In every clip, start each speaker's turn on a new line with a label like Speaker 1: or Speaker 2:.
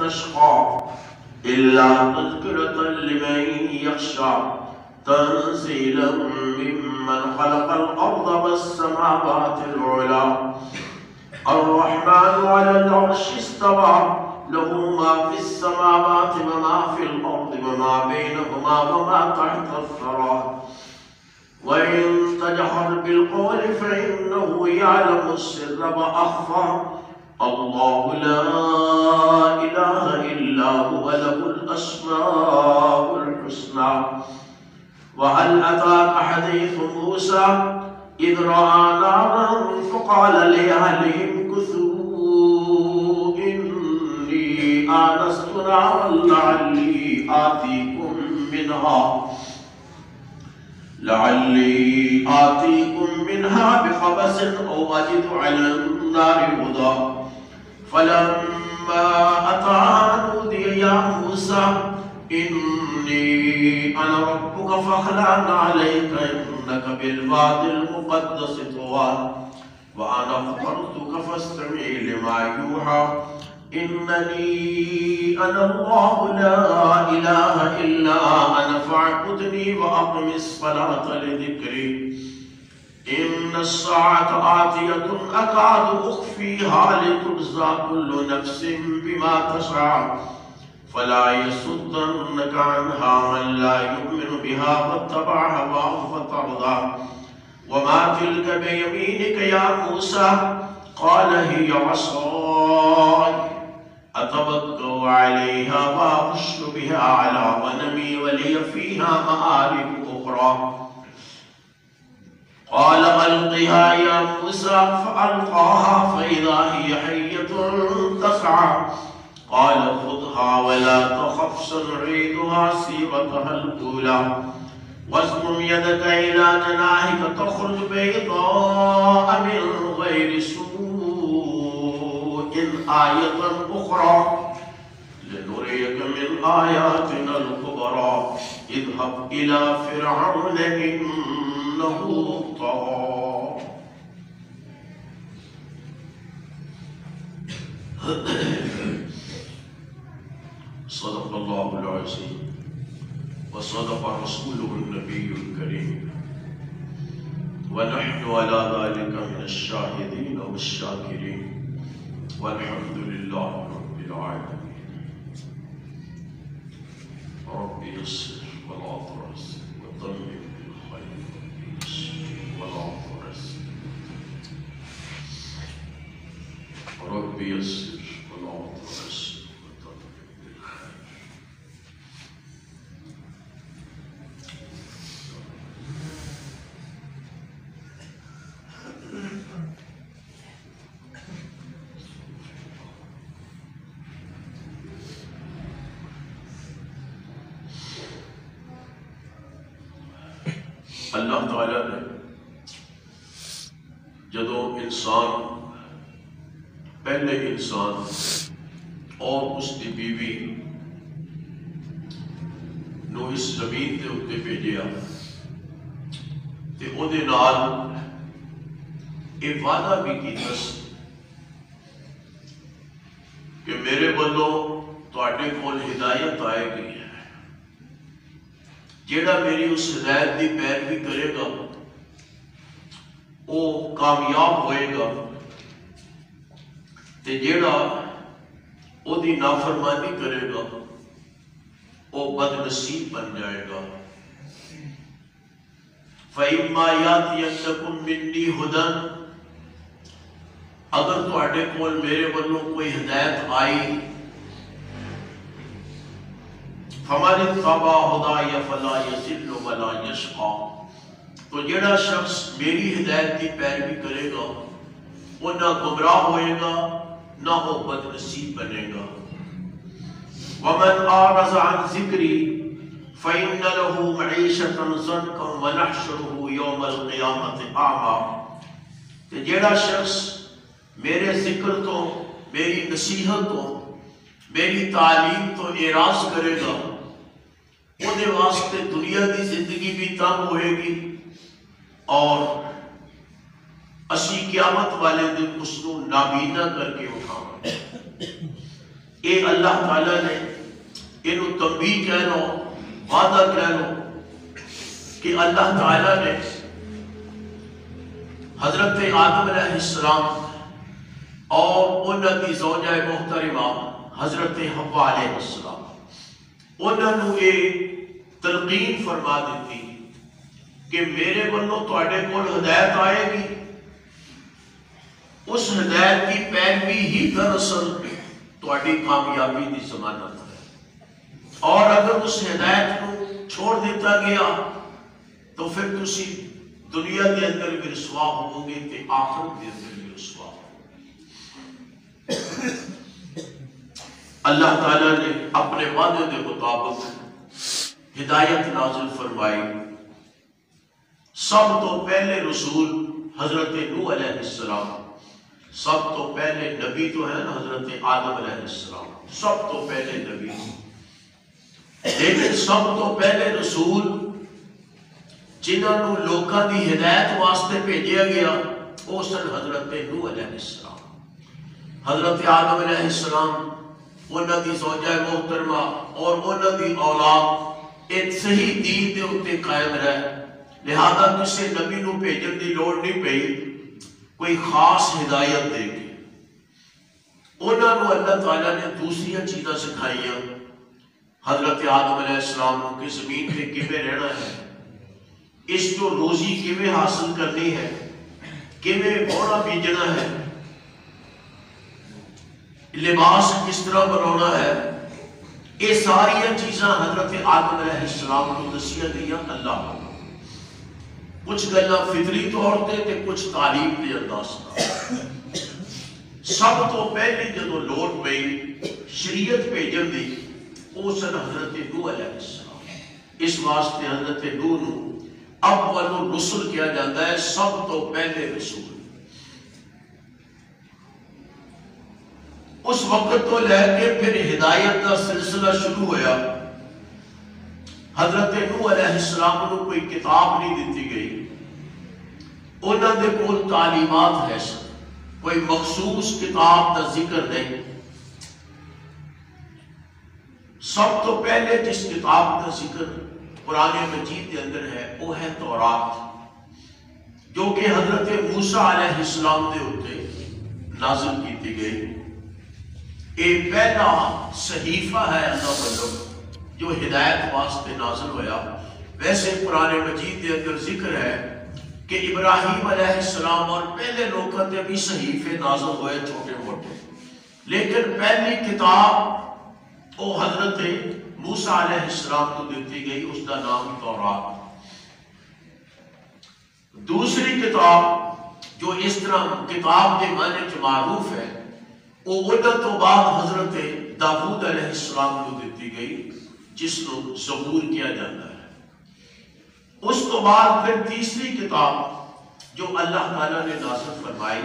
Speaker 1: نشقى إلا تذكرة لمن يخشى تنزيلا ممن خلق الأرض والسماوات العلى الرحمن على العرش استوى له ما في السماوات وما في الأرض وما بينهما وما تحت الثرى وإن تجهر بالقول فإنه يعلم السر وأخفى الله لا إله إلا هو له الأسماء الحسنى وهل أتاك حديث موسى إذ رأى نارا فقال لأهلهم كثوا إني آنست نارا لعلي آتيكم منها بقبس أو أجد على النار هدى فلما أتاها نودي يا موسى إني أنا ربك فاخلع عليك إنك بالوادي المقدس طوى وأنا اخترتك فاستمع لما يوحى إنني أنا الله لا إله إلا أنا فاعبدني وأقم الصلاة لذكري إن الساعة آتية أكاد أخفيها لتجزى كل نفس بما تسعى فلا يصدنك عنها من لا يؤمن بها واتبع هواه فترضى وما تلك بيمينك يا موسى قال هي عصاي أتوكل عليها وأخش بها على غنمي ولي فيها مآرب أخرى قال ألقها يا موسى فألقاها فإذا هي حية تسعى قال خذها ولا تخف سنعيدها سيرتها الأولى واضم يدك إلى جناحك تخرج بيضاء من غير سوء آية أخرى لنريك من آياتنا الكبرى اذهب إلى فرعون إنه طغى. صدق الله العظيم وصدق رسوله النبي الكريم ونحن على ذلك من الشاهدين والشاكرين والحمد لله رب العالمين. رب يسر ولا تعسر وتمم بالخير ولا تعسر رب يسر ولا تعسر اللہ تعالیٰ نے جدو انسان پہلے انسان اور اس کی بیوی نو اس زمین کے اتنے بھیجیا تے او دے نال یہ وعدہ بھی کیتا کہ میرے بلوں تواڈے کول ہدایت آئے گی جیڑا میری اس ہدایت دی پیروی کرے گا وہ کامیاب ہوئے گا تے جیڑا او دی نافرمانی کرے گا وہ بد نصیب بن جائے گا. فَإِمَّا يَأْتِيَنَّكُم مِّنِّي هُدًى اگر تواڈے کول میرے والوں کوئی ہدایت آئی فَمَنِ اتَّبَعَ هُدَايَ فَلَا يَضِلُّ وَلَا يَشْقَى تو جڑا شخص میری ہدایت کی پیروی کرے گا وہ نہ گمراہ ہوئے گا نہ وہ بد نصیب بنے گا. وَمَنْ أَعْرَضَ عَنْ ذِكْرِي فَإِنَّ لَهُ مَعِيشَةً ضَنكًا وَنَحْشُرُهُ يَوْمَ الْقِيَامَةِ أَعْمَى کہ جڑا شخص میرے ذکر تو میری نصیحت تو میری تعلیم تو اعراض کرے گا وہ دے واسطے دنیا دی زندگی بھی تنگ ہوئے گی اور اسی قیامت والے دن اس کو نابینا کر کے اٹھانا. یہ اللہ تعالیٰ نے انہوں تنبیہ کہہ لو، وعدہ کہہ لو کہ اللہ تعالیٰ نے حضرت آدم علیہ السلام اور انہوں کی زوجہ محترمہ حضرت حوا علیہ السلام انہوں نے یہ تلقین فرما دیتی کہ میرے بلوں تواڈے کول ہدایت آئے گی، اس ہدایت کی پیروی ہی دراصل تواڈی کامیابی کی ضمانت ہے، اور اگر اس ہدایت کو چھوڑ دیتا گیا تو پھر تسی دنیا کے اندر بھی رسوا ہو گے تے آخرت کے اندر بھی رسوا ہو۔ اللہ تعالیٰ نے اپنے وعدے کے مطابق ہدایت نازل فرمائی۔ سب تو پہلے رسول حضرت نوح علیہ السلام، سب تو پہلے نبی تو ہے نا حضرت آدم علیہ السلام، سب تو پہلے نبی، لیکن سب تو پہلے رسول جنہوں لوکاں دی ہدایت واسطے بھیجا گیا وہ سن حضرت نوح علیہ السلام۔ حضرت آدم علیہ السلام انہوں دی زوجہ محترمہ اور انہوں دی اولاد ایک صحیح دین دے اتے قائم رہے، لہذا کسی نبی نو بھیجن دی لوڑ نہیں پئی کوئی خاص ہدایت دے گی۔ انہوں نے اللہ تعالیٰ نے دوسری چیزیں سکھائیاں حضرت آدم علیہ السلام کی زمین پہ کیویں رہنا ہے، اس کو روزی کیویں حاصل کرنی ہے، کیویں بونا بیجنا ہے، لباس کس طرح بنانا ہے، یہ ساری چیزاں حضرت آدم علیہ السلام کو دسیا گئی اللہ کو۔ کچھ گلاں فطری طور تے کچھ تعلیم کے انداز کا۔ سب تو پہلے جدو لوڑ پئی شریعت بھیجن دی وہ سن حضرت نوح علیہ السلام۔ اس واسطے حضرت نوح نو اول الرسل کیا جاتا ہے، سب تو پہلے رسول۔ اس وقت تو لے کے پھر ہدایت کا سلسلہ شروع ہویا۔ حضرت نوح علیہ السلام کو کوئی کتاب نہیں دیتی گئی، انہوں نے کول تعلیمات ہے سن، کوئی مخصوص کتاب کا ذکر نہیں۔ سب تو پہلے جس کتاب کا ذکر قرآن مجید کے اندر ہے وہ ہے تورات، جو کہ حضرت موسیٰ علیہ السلام کے اوپر نازل کی گئی۔ یہ پہلا صحیفہ ہے اللہ والوں جو ہدایت واسطے نازل ہویا۔ ویسے قرآن مجید کے اندر ذکر ہے کہ ابراہیم علیہ السلام اور پہلے لوگوں کے بھی صحیفے نازل ہوئے چھوٹے موٹے، لیکن پہلی کتاب وہ حضرت موسیٰ علیہ السلام کو دیتی گئی، اس کا نام تورات۔ دوسری کتاب جو اس طرح کتاب کے معنی جو معروف ہے وہ مدت تو بعد حضرت داؤد علیہ السلام کو دیتی گئی، جس کو زبور کیا جاتا ہے۔ اس تو بعد پھر تیسری کتاب جو اللہ تعالیٰ نے نازل فرمائی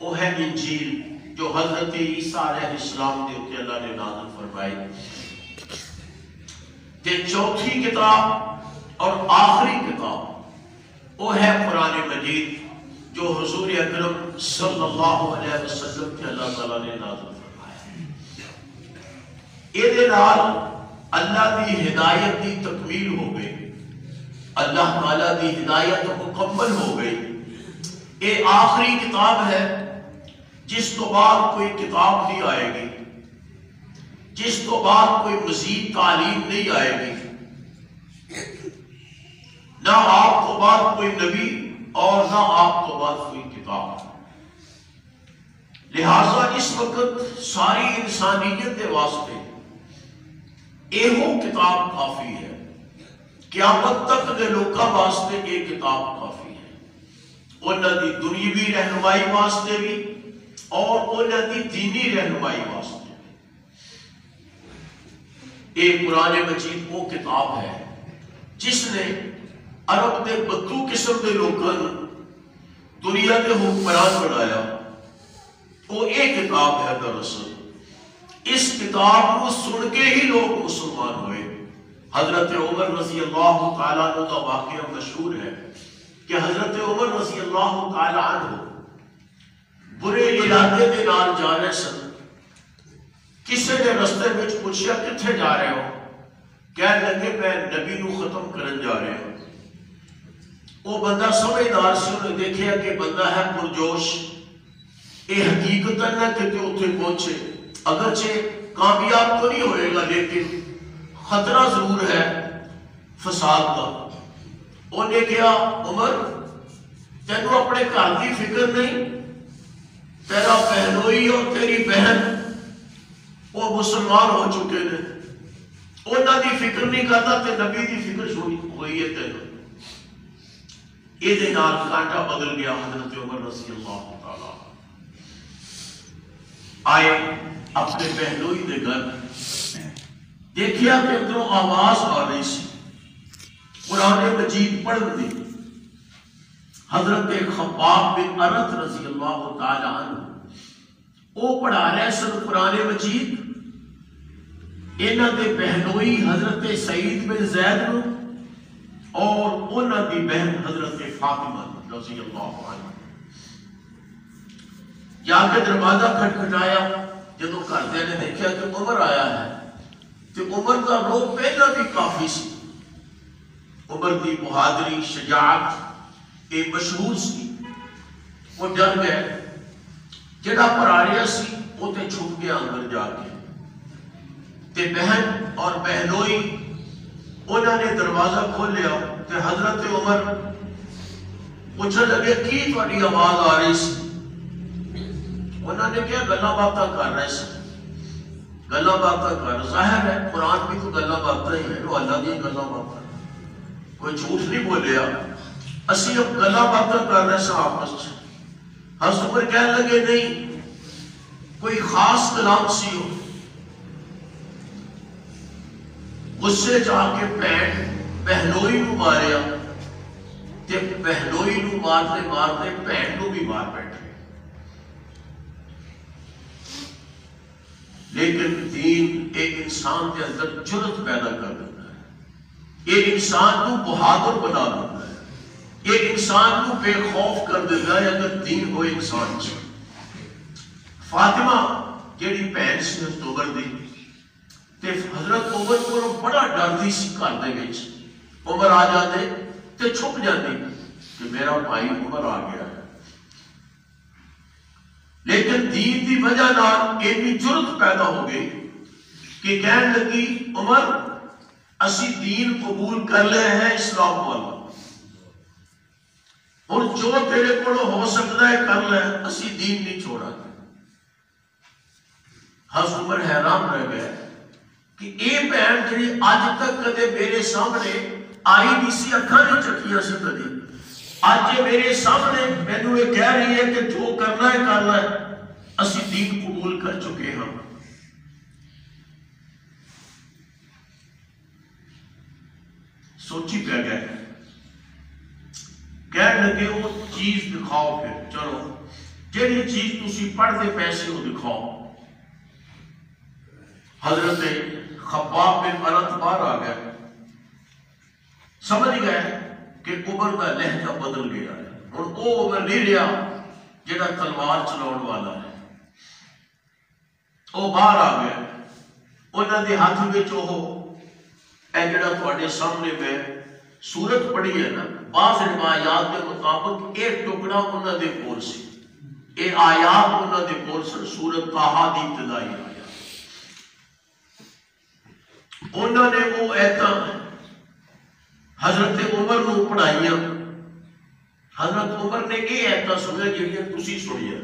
Speaker 1: وہ ہے انجیل، جو حضرت عیسیٰ علیہ السلام کے اوپر اللہ نے نازل فرمائی۔ چوتھی کتاب اور آخری کتاب وہ ہے قرآن مجید، جو حضور اکرم صلی اللہ علیہ وسلم کے اللہ تعالیٰ نے نازل فرمایا۔ یہ نال اللہ دی ہدایت دی تکمیل ہو گئی، اللہ تعالیٰ دی ہدایت مکمل ہو گئی۔ یہ آخری کتاب ہے جس تو بعد کوئی کتاب نہیں آئے گی، جس تو بعد کوئی مزید تعلیم نہیں آئے گی، نہ آپ تو بعد کوئی نبی اور نہ آپ تو بعد کوئی کتاب۔ لہذا اس وقت ساری انسانیت کے واسطے ایہو کتاب کافی ہے، قیامت تک کے لوکاں واسطے یہ کتاب کافی ہے، انہاں دی دنیاوی رہنمائی واسطے بھی اور انہاں دی دینی رہنمائی واسطے۔ ایک قرآن مجید وہ کتاب ہے جس نے عرب کے بدو قسم کے لوگوں دنیا کے حکمران بنایا، وہ ایک کتاب ہے۔ دراصل اس کتاب کو سن کے ہی لوگ مسلمان ہوئے۔ حضرت عمر رضی اللہ تعالیٰ عنہ کا واقعہ مشہور ہے کہ حضرت عمر رضی اللہ تعالیٰ عنہ برے ارادے کے نال جا رہے سن، کسی نے رستے میں پوچھا کتنے جا رہے ہو؟ کہنے لگے میں نبی نو ختم کرن جا رہے ہوں۔ وہ بندہ سمجھدار سے انہیں دیکھا کہ بندہ ہے پرجوش، یہ حقیقت نہ کہ اتنے پہنچے، اگرچہ کامیاب تو نہیں ہوئے گا لیکن خطرہ ضرور ہے فساد کا۔ انہیں کہا عمر تینوں اپنے گھر کی فکر نہیں؟ تیرا بہنوئی اور تیری بہن وہ مسلمان ہو چکے ہیں، انہوں کی فکر نہیں کرتا تے نبی کی فکر ہوئی ہے تینوں۔ یہ کانٹا بدل گیا۔ حضرت عمر رضی اللہ تعالی آئے اپنے بہنوئی دے گھر، دیکھیا کہ ادھروں آواز آ رہی سی قرآن مجید پڑھن دی۔ حضرت خباب بن ارت رضی اللہ تعالی عنہ وہ پڑھا رہے سن قرآن مجید، انہاں دے بہنوئی حضرت سعید بن زید نو اور انہاں دی بہن حضرت فاطمہ رضی اللہ عنہ جا کے دروازہ کھٹکھٹایا۔ جدو گھردے نے دیکھا کہ عمر آیا ہے تو عمر کا روح پہلا بھی کافی سی، عمر دی بہادری شجاعت یہ مشہور سی۔ وہ ڈر گئے، جڑا پراریا سی وہ تے چھپ گیا اندر جا کے، تے بہن اور بہنوئی انہوں نے دروازہ کھولیا تے حضرت عمر پوچھنے لگے کی تہاڈی آواز آ رہی سی؟ انہوں نے کیا گلاں باتاں کر رہے سے، گلاں باتاں کر، ظاہر ہے قرآن بھی تو گلاں باتاں ہی ہے، وہ اللہ دی گلاں باتاں، کوئی جھوٹ نہیں بولیا، اسی اب گلاں باتاں کر رہے سے آپس میں۔ حضرت عمر کہنے لگے نہیں کوئی خاص کلام سی ہو۔ غصے جا کے بہن بہنوئی نو ماریا تے بہنوئی نو مارتے مارتے بہن نو بھی مار بیٹھے۔ لیکن دین ایک انسان کے اندر جرأت پیدا کر دیتا ہے، ایک انسان کو بہادر بنا دیتا ہے، ایک انسان کو بے خوف کر دیتا ہے اگر دین ہو انسان سے۔ فاطمہ جیڑی بہن سی حضرت عمر دی تے حضرت عمر کو بڑا ڈر دی سی، گھر دے وچ عمر آ جاتے تے چھپ جاتی کہ میرا بھائی عمر آ گیا ہے۔ لیکن دین دی وجہ نال ایک جرأت پیدا ہو گئی کہ کہنے لگی عمر اسی دین قبول کر لے ہیں اسلام والا، اور جو تیرے کو ہو سکتا ہے کر لے، اسی دین نہیں چھوڑا۔ حضرت عمر حیران رہ گئے کہ اے بہن جی اج تک کدے میرے سامنے آئی نہیں سی، اکھاں نہیں چکھیاں سی کدی، اج میرے سامنے مینوں یہ کہہ رہی ہے کہ جو کرنا ہے کر لے، اسی دین قبول کر چکے ہیں۔ سوچی پہ گئے، کہنے لگے وہ چیز دکھاؤ، پھر چلو جیڑی چیز تسی پڑھتے پیسے وہ دکھاؤ۔ حضرت خباب بن ارت باہر آ گئے، سمجھ گئے کہ عمر کا لہجہ بدل گیا ہے، اور وہ عمر نہیں رہا جڑا تلوار چلاؤن والا ہے۔ وہ باہر آ گئے، انہوں نے ہاتھ میں اے جڑا تھوڑے سامنے میں سورت پڑھی ہے نا، بعض روایات کے مطابق ایک ٹکڑا انہوں نے کول سی، اے آیات انہوں نے کول سی، سورت طٰہٰ دی ابتدائی آیات۔ انہوں نے وہ ایتا حضرت عمر نو پڑھائیاں، حضرت عمر نے یہ ایتا سنیا جڑیاں تسی سنیا،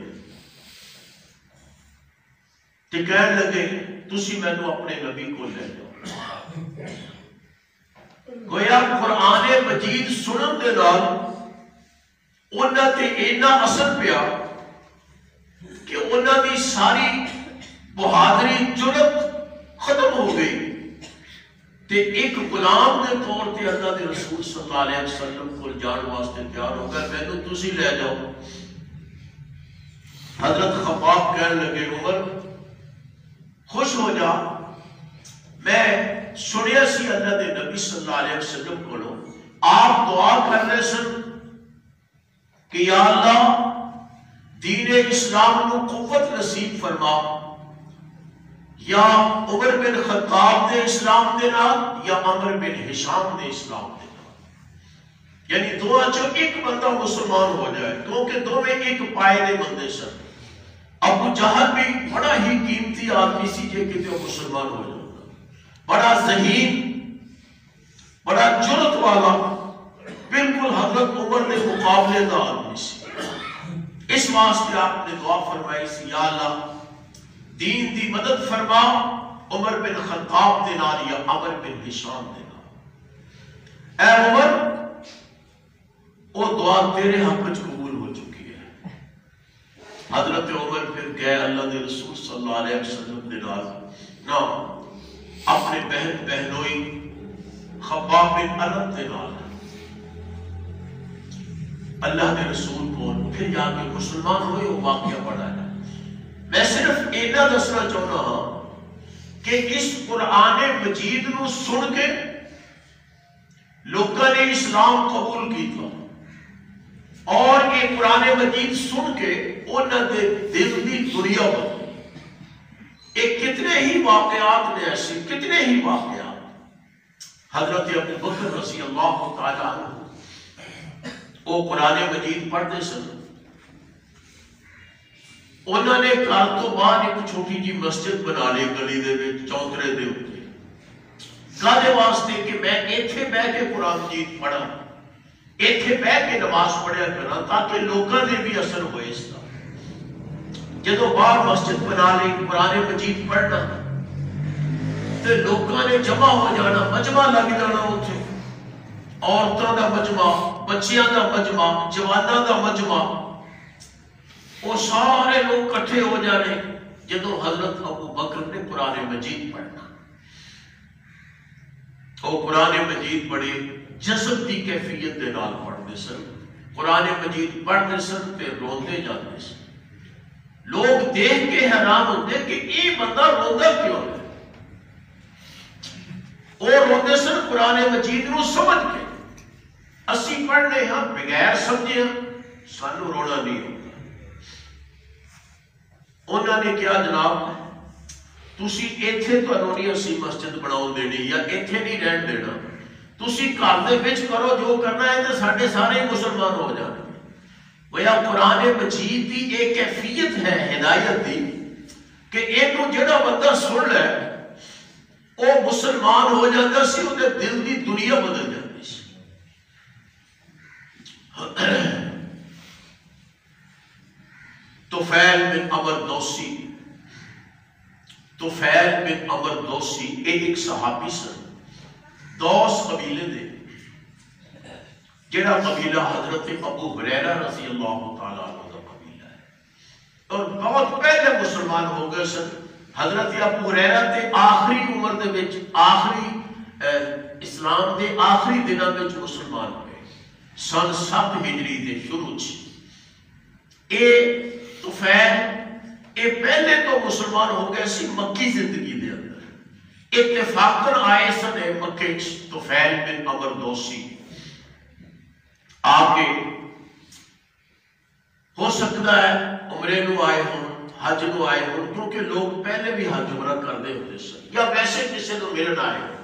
Speaker 1: تے کہنے لگے تسی میں تو اپنے نبی کو لے جاؤ۔ گویا قرآن مجید سنن دے نال انہاں تے اینا اثر پیا کہ انہاں دی ساری بہادری جرأت ختم ہو گئی، تے ایک غلام کے طور تے اللہ دے رسول صلی اللہ علیہ وسلم کو جان واسطے تیار ہو گئے، میں تو تسی لے جاؤ۔ حضرت خباب کہنے لگے عمر خوش ہو جا، میں سنیا سی اللہ دے نبی صلی اللہ علیہ وسلم کو آپ دعا کر رہے سن کہ یا اللہ دین اسلام کو قوت نصیب فرما، یا عمر بن خطاب نے اسلام دے نال یا عمر بن ہشام نے اسلام دے نال، یعنی دو چو ایک بندہ مسلمان ہو جائے، کیونکہ دو میں ایک پائے دے بندے سن۔ ابو جہل بھی بڑا ہی قیمتی آدمی سی جے کہ وہ مسلمان ہو جاتا، بڑا ذہین، بڑا جرت والا، بالکل حضرت عمر نے مقابلے کا آدمی سی۔ اس واسطے آپ نے دعا فرمائی سی، یا اللہ دین دی مدد فرما عمر بن خطاب دے نال یا عمر بن ہشام دے نال۔ اے عمر، وہ دعا تیرے حق وچ قبول ہو چکی ہے۔ حضرت عمر پھر گئے اللہ دے رسول صلی اللہ علیہ وسلم دے نال نہ اپنے بہن بہنوئی خباب بن ارد دے نال اللہ کے رسول کو پھر جا کے مسلمان ہوئے، وہ واقعہ پڑھا ہے۔ میں صرف اینا دسنا چاہنا ہوں کہ اس قرآن مجید نو سن کے لوگوں نے اسلام قبول کیتا، اور یہ قرآن مجید سن کے انہوں نے دل دی دنیا بدلی۔ ایک کتنے ہی واقعات نے ایسے، کتنے ہی واقعات۔ حضرت ابو بکر رضی اللہ تعالیٰ عنہ وہ قرآن مجید پڑھتے سن، انہوں نے گھر تو باہر ایک چھوٹی جی مسجد بنا لی گلی دے وچ چوترے دے اوپر، کالے واسطے کہ میں ایتھے بیٹھ کے قرآن مجید پڑھا، ایتھے بیٹھ کے نماز پڑھیا کرنا، تاکہ لوگوں نے بھی اثر ہوئے اس کا۔ جدو باہر مسجد بنا لی قرآن مجید پڑھنا تے لوگوں نے جمع ہو جانا، مجمع لگ جانا، اتنے عورتوں کا مجمع، بچیاں کا مجمع، جوانوں کا مجمع، وہ سارے لوگ کٹھے ہو جانے جدو حضرت ابو بکر نے قرآن مجید پڑھنا۔ وہ قرآن مجید بڑے جذب کی کیفیت دے نال پڑھتے سن، قرآن مجید پڑھتے سن تے روندے جاتے سن۔ لوگ دیکھ کے حیران ہوتے کہ یہ بندہ روندا کیوں ہے؟ وہ روندے سن قرآن مجید نو سمجھ کے۔ اسی پڑھنے ہاں بغیر سمجھے سانو رونا نہیں ہوتا۔ انہوں نے کیا جناب، تسی ایتھے تو نہیں اسی مسجد بناؤ دینی یا ایتھے نہیں رہن دینا، تسی گھر دے وچ کرو جو کرنا ہے، تو ساڈے سارے مسلمان ہو جانے۔ ویا قرآن مجید دی ایک کیفیت ہے ہدایت دی کہ ایک جڑا بندہ سن لے وہ مسلمان ہو جاتا سی، وہ دل دی دنیا بدل جاتی سی۔ طفیل بن عمر دوسی، طفیل بن عمر دوسی ایک صحابی سن، دوس قبیلے دے، جڑا قبیلہ حضرت ابو ہریرہ رضی اللہ تعالیٰ عنہ کا قبیلہ ہے، اور بہت پہلے مسلمان ہو گئے سن۔ حضرت ابو ہریرہ تے آخری عمر دے وچ، آخری اسلام دے آخری دنوں وچ مسلمان ہوئے، سن 7 ہجری دے شروع چ۔ اے طفیل اے پہلے تو مسلمان ہو گئے سی مکی زندگی دے اندر، اتفاقاً آئے سن مکے چ طفیل بن عمر دوسی آ کے، ہو سکتا ہے عمرے نو آئے ہوں، حج نو آئے ہوں، کیونکہ لوگ پہلے بھی حج عمرہ کرتے ہوتے سن، یا ویسے کسی نو ملن آئے ہوں،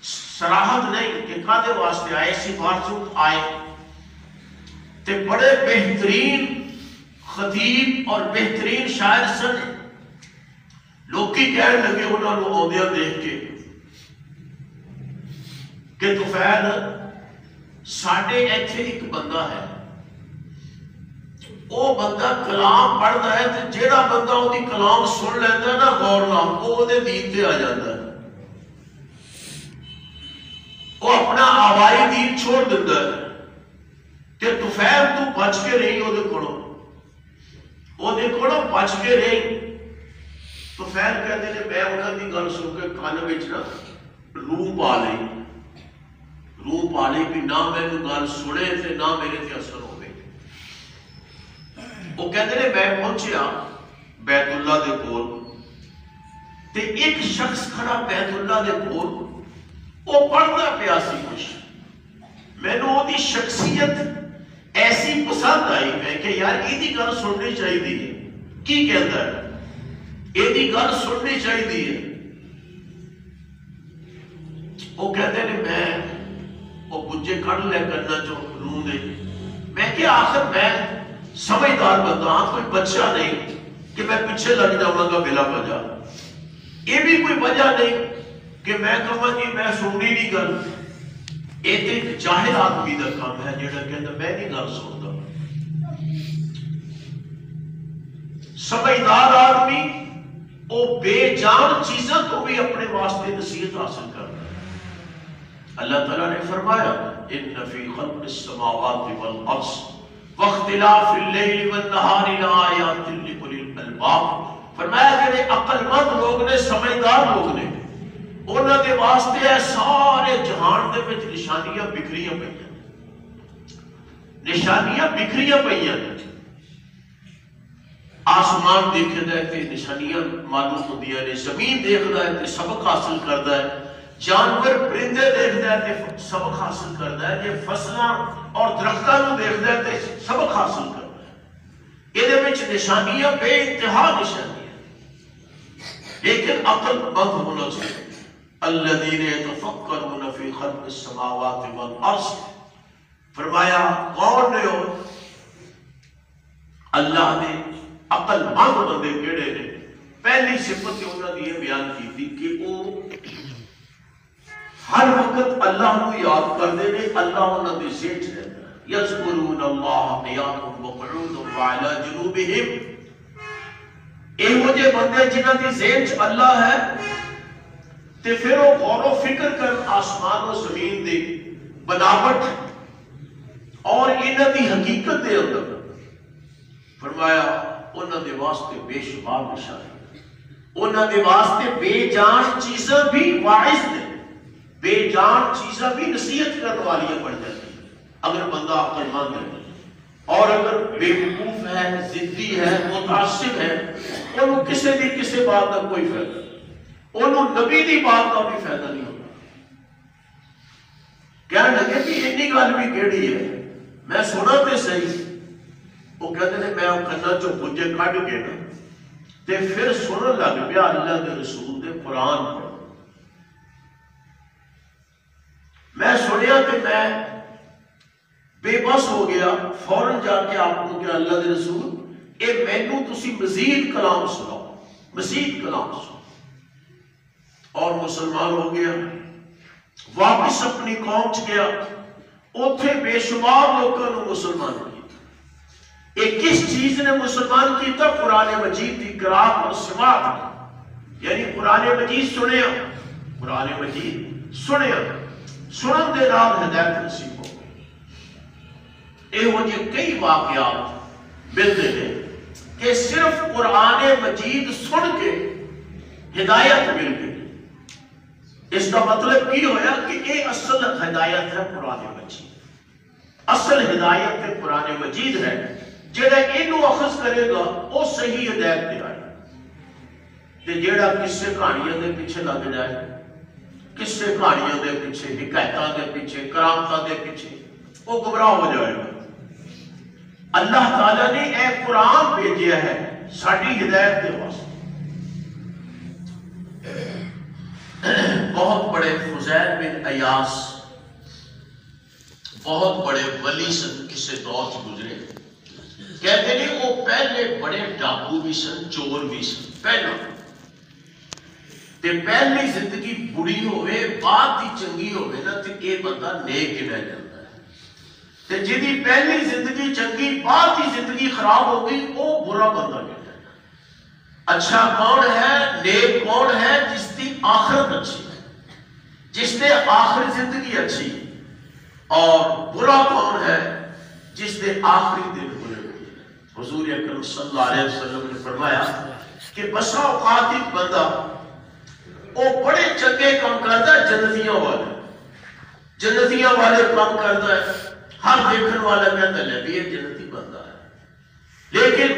Speaker 1: صراحت نہیں کہ کادے واسطے آئے، سفارشت آئے، تے بڑے بہترین خطیب اور بہترین شاعر سن۔ لوکی کہنے لگے انہوں نے آدیاں دیکھ کے کہ طفیل ساڈے ایتھے ایک بندہ ہے، وہ بندہ کلام پڑھتا ہے، تے جیڑا بندہ وہ دی کلام سن لینا نا غور نال، وہ دے دین تے آ جاتا ہے، وہ اپنا آوائی دین چھوڑ دیتا ہے۔ کہ طفیل تو بچ کے رہی وہ دے کولوں بچ کے رہی۔ طفیل کہتے ہیں میں انہوں دی گل سن کے کان وچ نا روح پا لئی کہ نہ مینوں گل سنے تے نہ میرے تے اثر ہوے۔ وہ کہتے ہیں میں پہنچیا بیت اللہ دے کول، تے ایک شخص کھڑا بیت اللہ دے کول، وہ پڑھدا پیا سی کچھ، مینوں وہ دی شخصیت ایسی پسند آئی ہے کہ یار یہ گل سننی چاہیے، کی کہتا ہے؟ یہ گل سننی چاہیے. وہ کہتے ہیں میں وہ گجے کھڑ لے کرنا جو روح نے. میں کہ آخر میں سمجھدار بندہ ہاں، کوئی بچہ نہیں کہ میں پیچھے لگ جاؤں گا بلا وجہ. یہ بھی کوئی وجہ نہیں کہ میں کہوں جی میں سننی نہیں گل. یہ تو ایک جاہل آدمی کا کام ہے جہاں کہتا میں نہیں گل سنتا. سمجھدار آدمی وہ بے جان چیزوں کو بھی اپنے واسطے نصیحت حاصل کرتا ہے. اللہ تعالیٰ نے فرمایا ان فی خلق السماوات والارض واختلاف اللیل والنہار لآیات لأولی الالباب. فرمایا کہ عقل مند لوگ نے، سمجھدار لوگ نے، انہوں نے واسطے ہے سارے جہان دے وچ نشانیاں بکھریاں پئیاں. نشانیاں بکھریاں پئیاں. آسمان دیکھدا ہے کہ نشانیاں معلوم ہوندیاں نے، زمین دیکھدا ہے کہ سبق حاصل کردا ہے، جانور پرندے دیکھدا ہے کہ سبق حاصل کردا ہے، یہ فصلاں اور درختاں نوں دیکھدا ہے کہ سبق حاصل کردا ہے. یہ دے وچ نشانیاں بے انتہا نشانیاں. لیکن عقل مند ہونا چاہیے. الذین یتفکرون فی خلق السماوات والارض. فرمایا کون نے ہو؟ اللہ نے عقل مند بندے کیڑے نے؟ پہلی صفت انہوں نے یہ بیان کی تھی کہ وہ ہر وقت اللہ کو یاد کرتے ہیں. اللہ انہوں نے سیٹھ رہتا ہے. یذکرون اللہ قیاما وقعودا وعلی جنوبہم. یہ مجھے بندے جنہوں کی ذہن چ اللہ ہے تے پھر وہ غور و فکر کر آسمان و زمین دی بناوٹ اور انہوں کی حقیقت دے اندر. فرمایا انہوں نے واسطے بے شمار نشانی. انہوں نے واسطے بے جان چیزاں بھی واعظ نے، بے جان چیزاں بھی نصیحت کرنے والی بن جاتی ہیں اگر بندہ عقل مند ہے. اور اگر بے وقوف ہے، ضدی ہے، متعصب ہے، انہوں کسی دی کسی بات کا کوئی فائدہ نہیں. انہوں نبی دی بات کا بھی فائدہ نہیں ہوتا. کہنے لگے کہ اتنی گل بھی کیڑی ہے، میں سنا تے صحیح. وہ کہتے ہیں میں کنا چو گجے کھڈ کے نا تے پھر سنن لگ پیا اللہ کے رسول دے قرآن پڑھ. میں سنیا تے میں بے بس ہو گیا. فوراً جا کے آپ کو کہ اللہ کے رسول اے مینوں تسی مزید کلام سناؤ، مزید کلام سناؤ. اور مسلمان ہو گیا. واپس اپنی قوم چ گیا، اوتھے بے شمار لوگوں نے مسلمان کیا. ایک کس چیز نے مسلمان کیتا؟ قرآن مجید کی قرات اور سماعت. یعنی قرآن مجید سنیا، قرآن مجید سنیا، سنن دے نال ہدایت نصیب ہو گئی. یہ کئی واقعات ملتے ہیں کہ صرف قرآن مجید سن کے ہدایت مل گئی. اس کا مطلب یہ ہویا کہ یہ اصل ہدایت ہے قرآن مجید. اصل ہدایت ہے قرآن مجید ہے. جڑا اینو اخذ کرے گا وہ صحیح ہدایت پہ آئے. تے جڑا کسے کہانیاں دے پیچھے لگ جائے، کسے کہانیاں دے پیچھے، حکایتاں دے پیچھے، کرامتاں دے پیچھے، وہ گمراہ ہو جائے گا. اللہ تعالیٰ نے اے قرآن بھیجیا ہے ساڈی ہدایت دے واسطے. بہت بڑے فضیل بن عیاض بہت بڑے ولی سن، کسے دور سے گزرے. کہتے ہیں وہ پہلے بڑے ڈاکو بھی سن، چور بھی سن. پہلا تے پہلی زندگی بڑی ہوئے بعد دی چنگی ہوئے نا تے یہ بندہ نیک رہ جاتا ہے. تے جدی پہلی زندگی چنگی بعد دی زندگی خراب ہو گئی وہ برا بندہ کہتا ہے. اچھا کون ہے، نیک کون ہے؟ جس کی آخرت اچھی ہے، جس نے آخری زندگی اچھی. اور برا کون ہے؟ جس نے آخری دن برے ہوئے. حضور اکرم صلی اللہ علیہ وسلم نے فرمایا کہ بسا اوقات ایک بندہ وہ بڑے چنگے کام کرتا ہے، جنتیاں والے کام کرتا ہے. ہر دیکھن والا کہتا ہے بھی یہ جنتی بندہ ہے. لیکن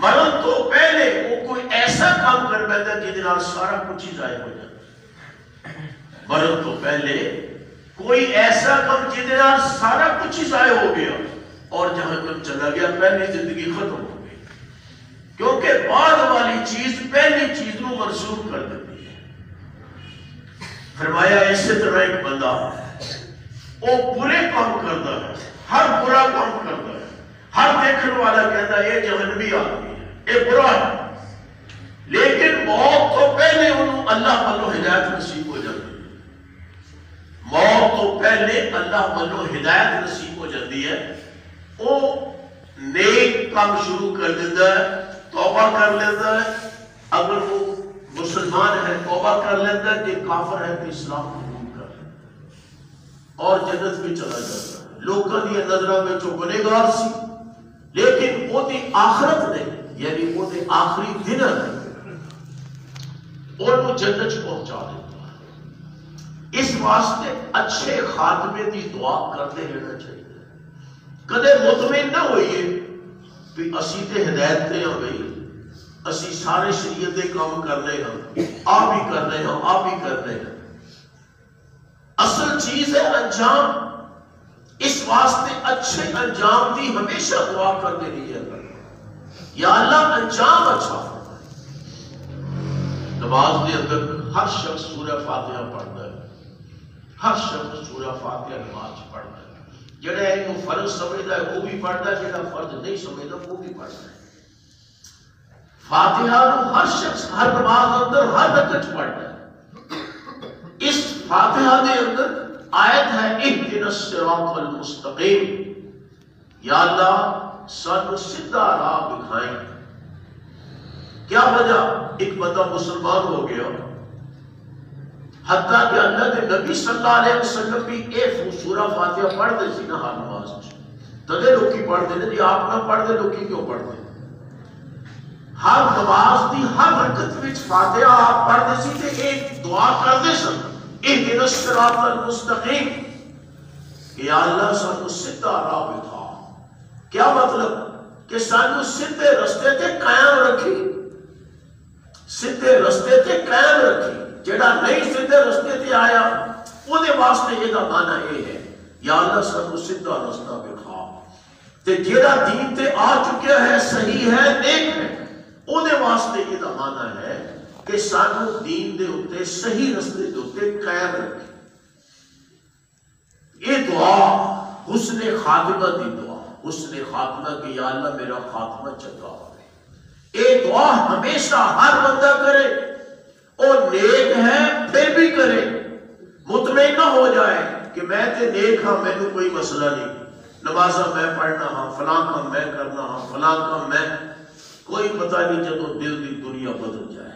Speaker 1: مرن تو پہلے وہ کوئی ایسا کام کر بیٹھا جس نال سارا کچھ ہی ضائع ہو جاتا. مرن تو پہلے کوئی ایسا کام جس نال سارا کچھ ہی ضائع ہو گیا اور جہنم چلا گیا. پہلی زندگی ختم ہو گئی. کیونکہ بعد والی چیز پہلے منسوخ کر دیتی ہے۔ فرمایا اسی طرح ایک بندہ وہ برے کام کرتا ہے، ہر برا کام کرتا ہے، ہر دیکھنے والا کہتا ہے یہ جہنمی آدمی ہے، یہ برا ہے، لیکن موت تو پہلے انہوں اللہ والو ہدایت نصیب ہو جاتی ہے، موت تو پہلے اللہ والو ہدایت نصیب ہو جاتی ہے، وہ نیک کام شروع کر دیتا ہے، توبہ کر لیتا ہے، اگر وہ مسلمان ہے توبہ کر لیتا ہے، کہ کافر ہے تو اسلام قبول کر لیتا ہے اور جنت میں چلا جاتا ہے۔ لوگوں کی نظروں میں جو گنہگار سی، لیکن وہ دی آخرت نہیں، یعنی وہ دی آخری دن ہے اور وہ جنت پہنچا دیتا ہے۔ اس واسطے اچھے خاتمے دی دعا کرتے رہنا چاہیے۔ کدے مطمئن نہ ہوئیے کہ اسی تے ہدایت تے ہو گئی، اسی سارے شریعت دے کام کرنے ہیں، آپ ہی کرنے ہیں، آپ ہی کرنے ہیں۔ اصل چیز ہے انجام، اس واسطے اچھے انجام دی ہمیشہ دعا کرتے رہیے، یا اللہ انجام اچھا فرمائے۔ نماز کے اندر ہر شخص سورہ فاتحہ پڑھتا ہے، ہر شخص سورہ فاتحہ نماز پڑھتا ہے، جڑا ایک فرض سمجھتا ہے وہ بھی پڑھتا ہے، جڑا فرض نہیں سمجھتا وہ بھی پڑھتا ہے۔ فاتحہ نو ہر شخص ہر نماز اندر ہر رکعت پڑھتا ہے۔ اس فاتحہ دے اندر آیت ہے اہدنا الصراط المستقیم، یا اللہ سانو سیدھا راہ دکھائیں۔ کیا وجہ؟ ایک بندہ مسلمان ہو گیا، حتیٰ کہ اللہ کے نبی صلی اللہ علیہ وسلم بھی ایک سورہ فاتحہ پڑھتے سی نہ ہر نماز تدے لوکی پڑھتے ہیں، جی آپ نہ پڑھتے لوکی کیوں پڑھتے؟ ہر نماز دی ہر رکعت وچ فاتحہ آپ پڑھتے سی تے ایک دعا کرتے سن، اہدنا الصراط المستقیم، کہ یا اللہ سانو سیدھا راہ دکھا۔ کیا مطلب؟ کہ سانو سیدھے رستے تے قائم رکھی، سیدھے رستے تے قائم رکھی۔ جڑا نہیں سیدھے رستے تے آیا وہ دے واسطے یہ دا معنی یہ ہے یا اللہ سانو سیدھا رستہ دکھا۔ تے جڑا دین تے آ چکیا ہے، صحیح ہے، نیک ہے، وہ دے واسطے یہ دا معنی ہے کہ سانو دین دے اتے صحیح رستے دے اتے قائم رکھے۔ یہ دعا حسن خاتمہ دی دعا، حسن خاتمہ کہ یا اللہ میرا خاتمہ چنگا ہو۔ یہ دعا ہمیشہ ہر بندہ کرے، اور نیک ہے پھر بھی کرے، مطمئن نہ ہو جائے کہ میں تے نیک ہاں، میں نے کوئی مسئلہ نہیں، نمازہ میں پڑھنا ہاں، فلاں کام میں کرنا ہاں، فلاں کام میں، کوئی پتہ نہیں جدو دل دی دنیا بدل جائے۔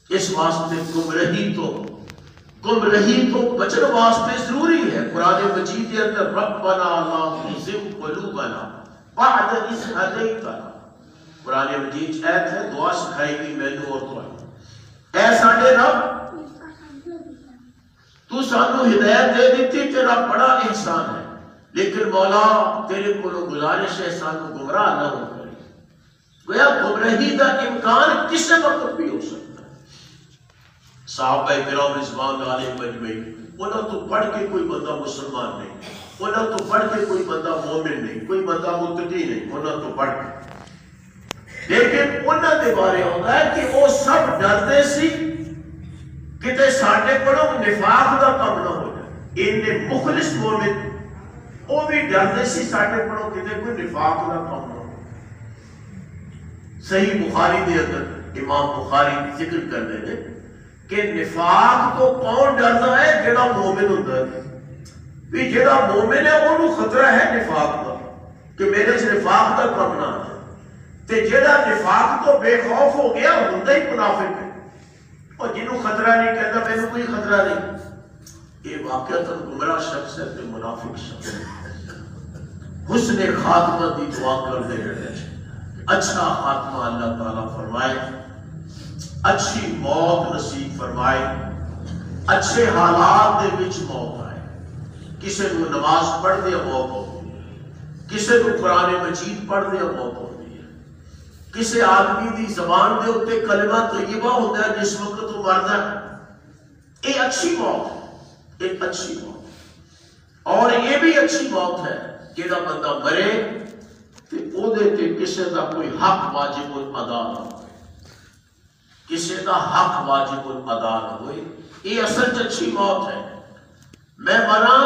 Speaker 1: اس واسطے گمراہی تو بچن واسطے ضروری ہے۔ قرآن مجید کے اندر ربنا لا تزغ قلوبنا بعد اذ ہدیتنا، قرآن مجید آیت ہے، دعا سکھائی گئی میں نے اور تو اے ساڈے رب تو سانو ہدایت دے دیتی، تیرا بڑا احسان ہے، لیکن مولا تیرے کو گزارش ہے سانو گمراہ نہ ہو کرے۔ گویا گمراہی کا امکان کسی وقت بھی ہو سکتا ہے۔ صحابہ کرام رضوان علیہم اجمعین، انہوں تو پڑھ کے کوئی بندہ مسلمان نہیں، انہوں تو پڑھ کے کوئی بندہ مومن نہیں، کوئی بندہ متقی نہیں، انہوں تو پڑھ کے، لیکن انہوں نے بارے ہوتا ہے کہ وہ سب ڈرتے سی کتے ساڈے کولوں نفاق دا کم نہ ہو جائے۔ ان مخلص مومن وہ بھی ڈرتے سی ساڈے کولوں کتے کوئی نفاق دا کم نہ ہو۔ صحیح بخاری دے اندر امام بخاری ذکر کرتے ہیں کہ نفاق تو کون ڈرتا ہے؟ جڑا مومن ہوتا ہے، بھی جڑا مومن ہے انہوں خطرہ ہے نفاق کا کہ میرے سے نفاق دا کم نہ آ جائے، تے جڑا نفاق تو بے خوف ہو گیا ہوندا ہی منافق ہے، اور جنہوں خطرہ نہیں کہتا میں نے کوئی خطرہ نہیں، یہ واقعہ گمراہ شخص ہے تے منافق شخص ہے۔ حسن خاتمہ دی دعا کر دے رہے ہیں، اچھا خاتمہ اللہ تعالیٰ فرمائے، اچھی موت نصیب فرمائے، اچھے حالات دے وچ موت آئے۔ کسی کو نماز پڑھ دیا موت ہوتی ہے، کسی کو قرآن مجید پڑھ دیا موت ہوتی ہے، کسی آدمی دی زبان دے اتے کلمہ طیبہ ہوتا ہے جس وقت وہ مردا ہے، یہ اچھی موت ہے، ایک اچھی موت۔ اور یہ بھی اچھی موت ہے جڑا بندہ مرے تے او دے تے کسی دا کوئی حق واجب ادا نہ ہو۔ کسی کا حق واجب ادا نہ ہوئے، یہ اصل اچھی موت ہے۔ میں مرا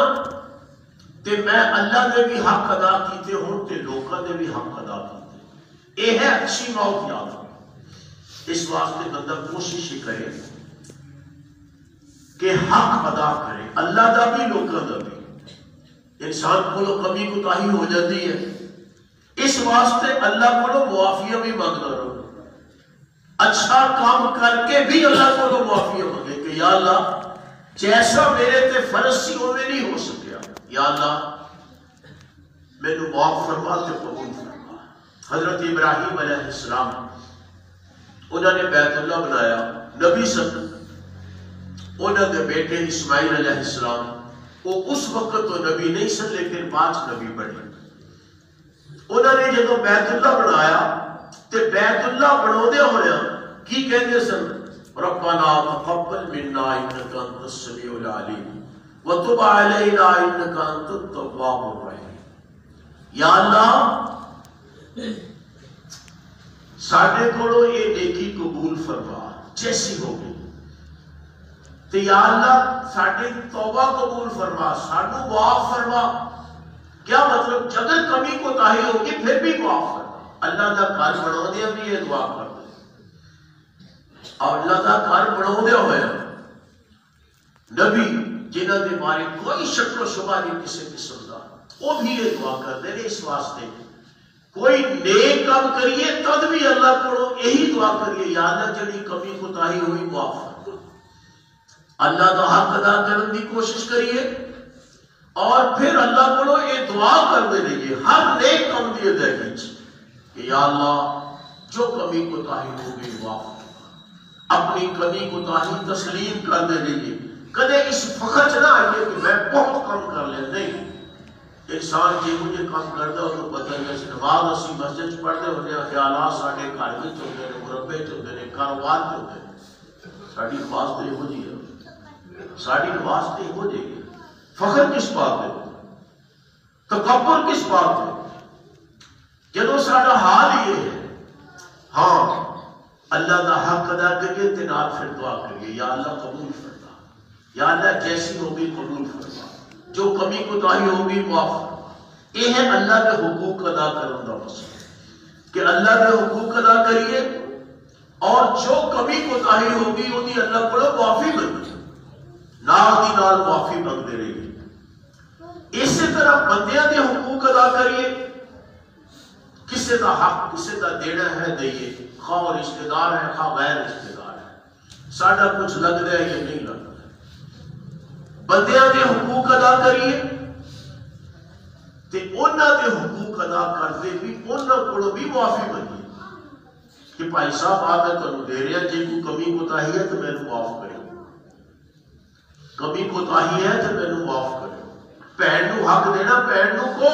Speaker 1: تے میں اللہ نے بھی حق ادا کیتے ہوں تے لوکاں نے بھی حق ادا کیتے، یہ ہے اچھی موت یاد رکھو۔ اس واسطے بندہ کوشش ہی کرے کہ حق ادا کرے، اللہ دا بھی لوکاں دا بھی۔ انسان کو کمی کوتاہی ہو جاتی ہے، اس واسطے اللہ کو معافیہ بھی مانگنا رہو، اچھا کام کر کے بھی اللہ کو معافیہ مانگے کہ یا اللہ جیسا میرے تے فرض سی اوے نہیں ہو سکیا، یا اللہ میرے معاف فرما تے قبول فرما۔ حضرت ابراہیم علیہ السلام انہوں نے بیت اللہ بنایا، نبی صلی انہوں نے بیٹے اسماعیل علیہ السلام وہ اس وقت تو نبی نہیں سن لیکن 5 نبی بنے۔ انہوں نے جب بیت اللہ بنایا تے بیت اللہ بناؤندے ہویا کی کہندے سن ربنا تقبل منا انک انت السمیع العلیم وتب علینا انک انت التواب الرحیم۔ یا اللہ ساڈے کولوں یہ نیکی قبول فرما جیسی ہوگی، تے یا اللہ ساڈی توبہ قبول فرما، سانو معاف فرما۔ کیا مطلب اگر کمی کوتاہی ہوگی پھر بھی معاف فرما۔ اللہ دا گھر بناؤندے بھی یہ دعا کر دے، اور اللہ دا گھر بناؤندے ہوئے نبی جنہاں دے بارے کوئی شک و شبہ نہیں کسی قسم دا، وہ بھی یہ دعا کرتے ہیں اس واسطے کوئی نیک کام کریے تد بھی اللہ کو یہی دعا کریے یا اللہ جڑی کمی کوتاہی ہوئی معاف فرما۔ اللہ کا حق ادا کرنے کی کوشش کریے اور پھر اللہ کو یہ دعا کرتے رہیے ہر نیک کام کی ادائیگی کہ یا اللہ جو کمی کوتاہی ہوگی معاف فرما۔ اپنی کمی کوتاہی تسلیم کرتے رہیے، کدے اس فخر چ نہ آئیے کہ میں بہت کم کر لیں، نہیں۔ انسان جی مجھے کام کرتا ہو تو پتہ ہے کہ نماز اسی مسجد پڑھتے ہوتے ہیں، خیالات ساڑھے گھر میں چلتے ہیں، مربے چلتے ہیں، کاروبار چلتے ہیں، ساڑھی نماز تو یہ ہو جی ہے، ساڑھی نماز تو یہ ہو جائے گی۔ فخر کس بات ہے، تکبر کس بات ہے، جدو ساڑھا حال یہ ہے۔ ہاں اللہ کا حق ادا کریے تنال پھر دعا کریے یا اللہ قبول فرما، یا اللہ جیسی ہوگی قبول فرما، جو کمی کوتاہی ہوگی معاف فرما۔ یہ ہے اللہ کے حقوق ادا کرنے کا مسئلہ کہ اللہ کے حقوق ادا کریے اور جو کمی کوتاہی ہوگی انہیں اللہ کو معافی مانگی، نال دی نال معافی مانگتے رہیے۔ اسی طرح بندیاں دے حقوق ادا کریے، کسی کا حق کسی کا دینا ہے دئیے، خواہ رشتہ دار ہے خواہ غیر رشتہ دار ہے، ساڈا کچھ لگ رہا ہے یا نہیں لگ رہا۔ بندیاں دے حقوق ادا کریے تے انہاں دے حقوق ادا کرتے بھی انہاں کو بھی معافی مانگیے کہ بھائی صاحب آ میں تمہیں دے رہا جی کوئی کمی کوتاہی ہے تو میں نے معاف کرے، کمی کوتاہی ہے تو میں نے معاف کرے۔ بہن نو حق دینا، بہن نو کو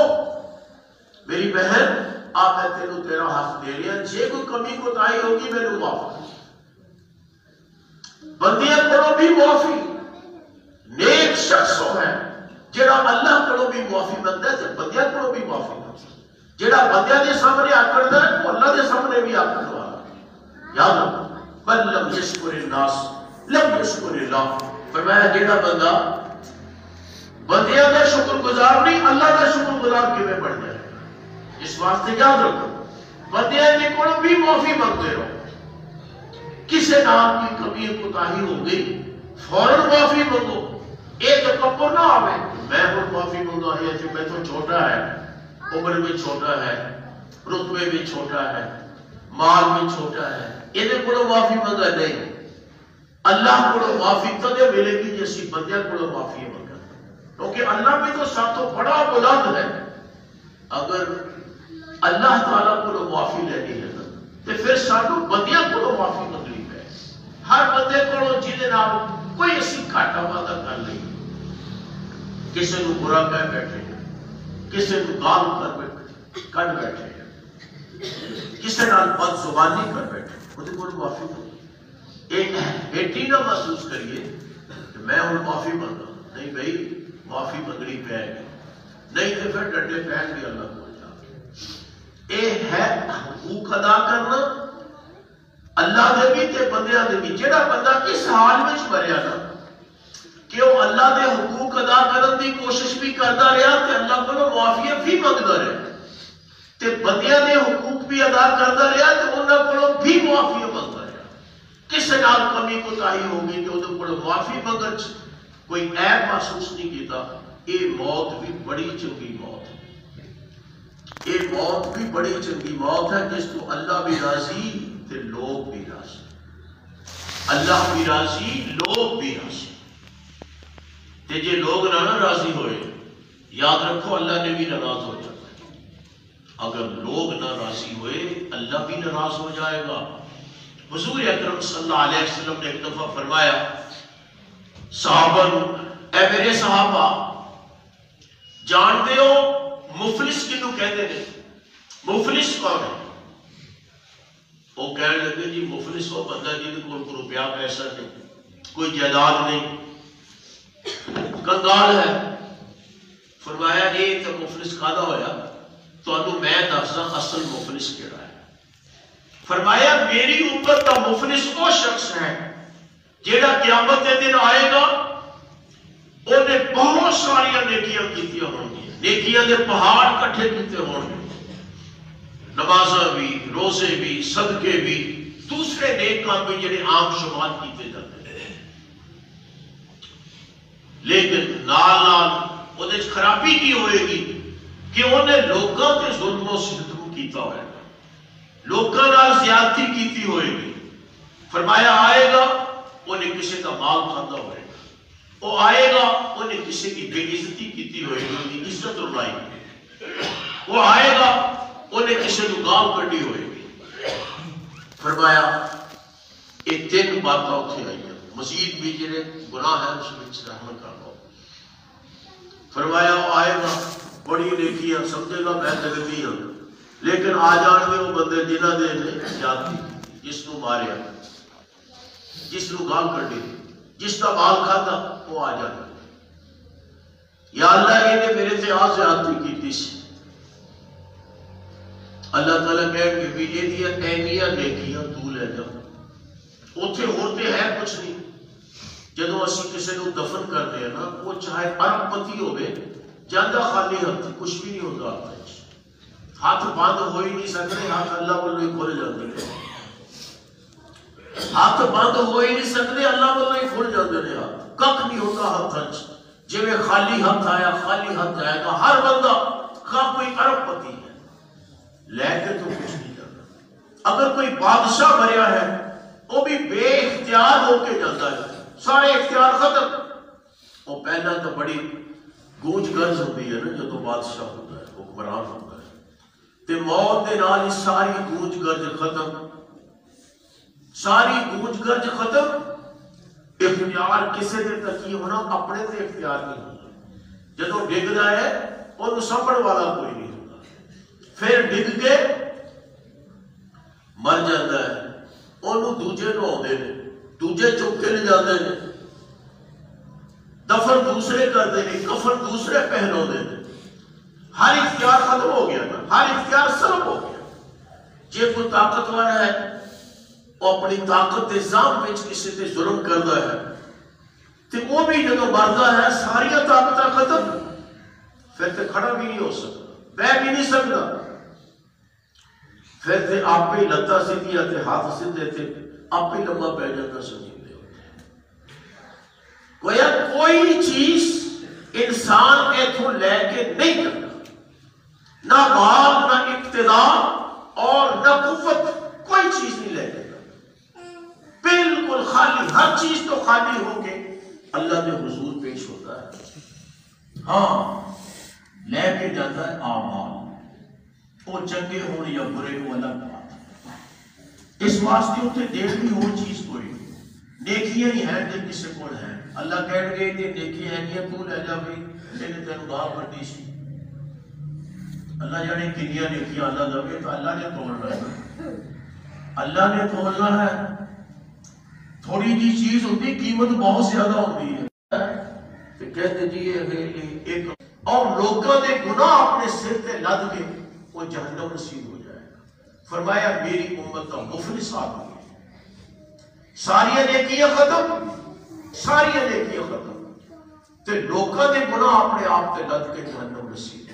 Speaker 1: میری بہن آ میں تینوں تیرا حق دے رہا جی کوئی کمی کوتاہی ہوگی میں نے معاف کرے۔ بندیاں کو بھی معافی، نیک شخص ہے جڑا اللہ کو بھی معافی مانگتا ہے تے بندیاں کو بھی معافی مانگتا ہے، جڑا بندیاں دے سامنے آکڑدا ہے وہ اللہ دے سامنے بھی آکڑ والا۔ یاد رکھو بل لم یشکر الناس لم یشکر اللہ، فرمایا جڑا بندہ بندیاں کا شکر گزار نہیں اللہ کا شکر گزار کیویں بن جائے۔ اس واسطے یاد رکھو بندیاں دے کول بھی معافی مانگتے رہو، کسی نام کی کمی کوتاہی ہو گئی فوراً معافی مانگو، ایک تکبر نہ آوے میں وہ معافی مانگا ہے کہ میں تو چھوٹا ہے، عمر میں چھوٹا ہے، رتبے میں چھوٹا ہے، مال میں چھوٹا ہے، انہیں کو معافی مانگا نہیں۔ اللہ کو معافی تدے ملے گی جیسی بندیاں کو معافی مانگا، کیونکہ اللہ بھی تو سب تو بڑا بلند ہے۔ اگر اللہ تعالیٰ کو معافی لینی ہے تو پھر سانو بندیاں کو معافی مانگنی ہے۔ ہر بندے کو جہدے نال کوئی اسی گھاٹا وادا کر لیں، کسی کو برا کہہ بیٹھے ہیں، کسی کو گال کر بیٹھے ہیں، کسی نال بد زبانی کر بیٹھے ہیں، وہ کو معافی مانگی۔ ایک بیٹی نہ محسوس کریے کہ میں ہوں معافی مانگا، نہیں بھائی معافی منگنی پہ گی، نہیں تو پھر ڈنڈے پہن گے اللہ کو جا کے۔ یہ ہے حقوق ادا کرنا، اللہ دے بھی تے بندیاں دے وچ جڑا بندہ اس حال وچ مریا نا کہ وہ اللہ دے حقوق ادا کرن دی کوشش بھی کرتا رہا تے اللہ کو معافی بھی منگتا رہا تے بندیاں دے حقوق بھی ادا کرتا رہا تے انہاں کولوں بھی معافی منگتا رہا. کسے نال کمی کوتاہی ہو گئی تے اودے کولوں معافی منگن کوئی عیب محسوس نہیں کیتا. یہ موت بھی بڑی چنگی موت ہے. یہ موت بھی بڑی چنگی موت ہے جس کو اللہ بھی راضی تے لوگ بھی راضی. اللہ بھی راضی لوگ بھی راضی. تے جے لوگ نہ راضی ہوئے یاد رکھو اللہ نے بھی ناراض ہو جاتا ہے. اگر لوگ نہ راضی ہوئے اللہ بھی ناراض ہو جائے گا. حضور اکرم صلی اللہ علیہ وسلم نے ایک دفعہ فرمایا صحابہ اے میرے صحابہ جانتے ہو مفلس کنوں کہتے ہیں؟ مفلس کون ہے؟ وہ کہنے لگے جی مفلس وہ بندہ جن کو روپیہ پیسہ نہیں, کوئی جائیداد نہیں, کنگال ہے. فرمایا یہ تو مفلس کہدا ہویا تو میں دسدا اصل مفلس کیڑا ہے. فرمایا میری امت کا مفلس وہ شخص ہے جیڑا قیامت کے دن آئے گا انہیں بہت ساری نیکیاں کیتیاں ہوں گی, نیکیاں دے پہاڑ کٹھے کیتے ہوں گے, نمازاں بھی, روزے بھی, صدقے بھی, دوسرے نیک کام بھی جڑے عام شمار کیتے جاتے ہیں. لیکن نال نال وہ خرابی کی ہوئے گی کہ انہیں لوگوں کے ظلم و ستم کیتا ہوئے گا, لوگوں نال زیادتی کیتی ہوئے گی. فرمایا آئے گا انہیں کسی کا مال کھاتا ہوئے گا, وہ آئے گا انہیں کسی کی بے عزتی کیتی ہوئے گی, ان کی عزت رلائی گی. وہ آئے گا انہیں کسی کو گال کٹی ہوئے گی. فرمایا یہ تین باتیں اتنے آئی ہیں, مزید بھی جڑے گناہ ہیں اس میں رحم کر لو. فرمایا وہ آئے گا بڑی نیکیاں سمجھے گا میں لگتی ہوں, لیکن آ جان گے وہ بندے جنہ دے زیادتی, جس کو ماریا, جس کو گال کٹی, جس کا مال کھاتا, وہ آ جاتا یا اللہ یہ نے میرے سے آج زیادتی کی سی. اللہ تعالیٰ کہہ کہ بھی یہ دیا اینیاں نیکیاں تو لے جا. اتنے ہوتے ہے کچھ نہیں. جدو اسی کسی کو دفن کرتے ہیں نا وہ چاہے ارب پتی ہوئے جاندہ خالی ہاتھ کچھ بھی نہیں ہوتا. ہاتھ بند ہو ہی نہیں سکتے, ہاتھ اللہ والوں ہی کھول جاتے ہیں. ہاتھ بند ہو ہی نہیں سکتے, اللہ والوں ہی کھول جاتے ہیں. ہاتھ کک نہیں ہوتا ہاتھ جی میں خالی ہاتھ آیا خالی ہاتھ جائے گا. ہر بندہ کا کوئی ارب پتی ہے لے کے تو کچھ نہیں کرتا. اگر کوئی بادشاہ مریا ہے وہ بھی بے اختیار ہو کے جاتا ہے, سارے اختیار ختم. وہ پہلا تو بڑی گونج گرج ہوتی ہے نا جب بادشاہ ہوتا ہے, حکمران ہوتا ہے, تے موت دے نال ہی ساری گونج گرج ختم, ساری گونج گرج ختم. اختیار کسے دے تکی ہونا, اپنے تے اختیار نہیں ہوتا. جدو ڈگدا ہے وہ سنبھڑ والا کوئی نہیں ہوتا. پھر ڈگ کے مر جاتا ہے, انہوں دوجے نو آتے ہیں, دوجے چک کے لے جاتے ہیں, دفن دوسرے کرتے ہیں, کفن دوسرے پہناتے ہیں. ہر اختیار ختم ہو گیا نا, ہر اختیار سلب ہو گیا. جے کوئی طاقتور ہے وہ اپنی طاقت کے زام میں کسی تے ظلم کرتا ہے تے وہ بھی جدو مرتا ہے ساری طاقت ختم, پھر تے کھڑا بھی نہیں ہو سکتا, بہ بھی نہیں سکتا. پھر تے آپ ہی لتا سیدھی تے ہاتھ سیدھے تے آپ ہی لمبا پہ جاتا سمجھتے ہوتے. گویا کوئی چیز انسان ایتھوں لے کے نہیں کرتا, نہ مال نہ اقتدار اور نہ قوت, کوئی چیز نہیں لے کے, بالکل خالی. ہر چیز تو خالی ہو کے اللہ کے حضور پیش ہوتا ہے. ہاں لے کے جاتا ہے اعمال, وہ چنگے ہون یا برے ہو الگ بات. اس واسطے اتنے دیکھنی ہو چیز کوئی نیکیاں ہی ہیں جن کسی کو ہیں. اللہ کہہ گئے کہ نیکی ہے نہیں تو لے جا بھائی, لیکن تینوں گاہ پڑتی سی. اللہ جانے کنیاں نیکیاں اللہ دے تو اللہ نے تولنا ہے, اللہ نے تولنا ہے. تھوڑی جی چیز ہوتی قیمت بہت زیادہ ہوتی ہے تو کہتے جی ایک اور لوگوں نے گناہ اپنے سر تے لد کے وہ جہنم نصیب ہو جائے گا. فرمایا میری امت کا مفلس آدمی ہے ساری نیکیاں ختم، ساری نیکیاں ختم تے لوکاں دے گناہ اپنے آپ تے لد کے جہنم نصیب۔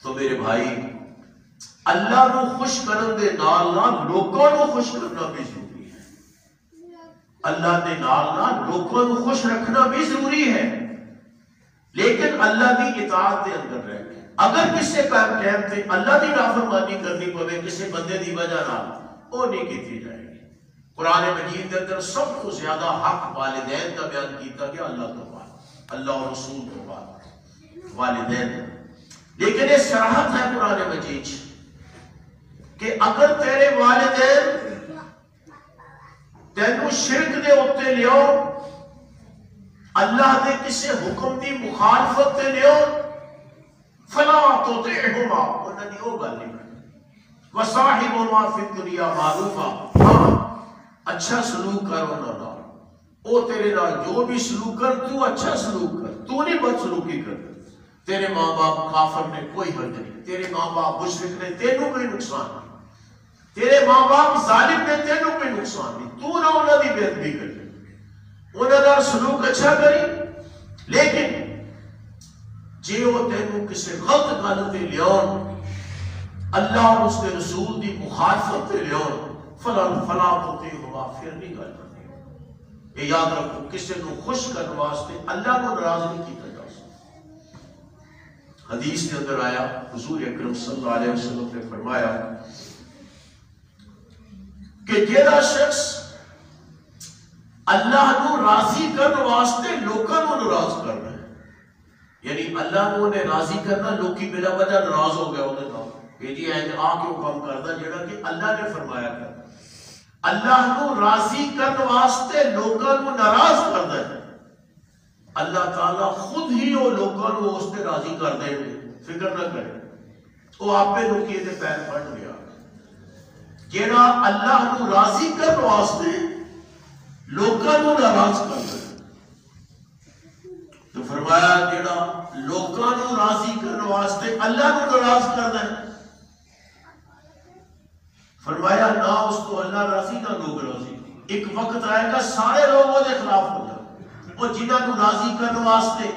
Speaker 1: تو میرے بھائی اللہ کو خوش کرن دے نال نال لوکاں کو خوش کرنا بھی ضروری ہے، اللہ دے نال نال لوکاں کو خوش رکھنا بھی ضروری ہے، لیکن اللہ دی اطاعت دے اندر رہ کے اگر کسی ٹائم تے اللہ دی نافرمانی کرنی پوے کسی بندے دی وجہ نال، وہ نہیں کیتی جائے گی۔ قرآن مجید کے اندر سب کو زیادہ حق والدین کا بیان کیتا گیا، اللہ تو بعد، اللہ اور رسول تو بعد والدین، لیکن یہ صراحت ہے قرآن مجید کہ اگر تیرے والدین تینوں شرک دے اتے لیو، اللہ دے کسی حکم دی مخالفت تے لیو، فلا تطعہما، انہاں دی او گل نہیں کرنی، وصاحبہما فی الدنیا معروفا، ہاں اچھا سلوک کر انہاں نال، او تیرے نال جو بھی سلوک کر تو اچھا سلوک کر، تو نہیں بد سلوکی کر۔ تیرے ماں باپ کافر نے کوئی حرج نہیں، تیرے ماں باپ مشرک نے تینوں کوئی نقصان نہیں، تیرے ماں باپ ظالم نے تینوں کوئی نقصان نہیں، تو نہ انہاں دی بے ادبی کری، انہاں دا سلوک اچھا کری، لیکن جے وہ تینوں کسی غلط گل تے لیاؤن، اللہ اور اس کے رسول دی مخالفت تے لیاؤن، فلا تطعہما، پھر نہیں گل کرنی۔ یہ یاد رکھو، کسی کو خوش کرنے واسطے اللہ کو ناراض نہیں کیتا جا سکتا۔ حدیث کے اندر آیا، حضور اکرم صلی اللہ علیہ وسلم نے فرمایا کہ جیڑا شخص اللہ کو راضی کرنے واسطے لوکاں کو ناراض کرنا ہے، یعنی اللہ کو نے راضی کرنا، لوکی بلا وجہ ناراض ہو گیا انہوں نے کہ جی آ کیوں کام کرتا جیڑا کہ اللہ نے فرمایا کر، اللہ کو راضی کرنے واسطے لوکاں کو ناراض کرتا ہے، اللہ تعالیٰ خود ہی وہ لوگوں کو اس نے راضی کر دیں گے، فکر نہ کرے، وہ آپ پہ لوکی دے پیر پڑ گیا۔ جیڑا اللہ کو راضی کرنے واسطے لوگوں کو ناراض کر دے، تو فرمایا جیڑا لوگوں کو راضی کرنے واسطے اللہ کو ناراض کر دے، فرمایا نہ اس کو اللہ راضی نہ لوگ راضی، ایک وقت آئے گا سارے لوگوں کے خلاف ہو جائے، اور جنہاں کو راضی کرنے واسطے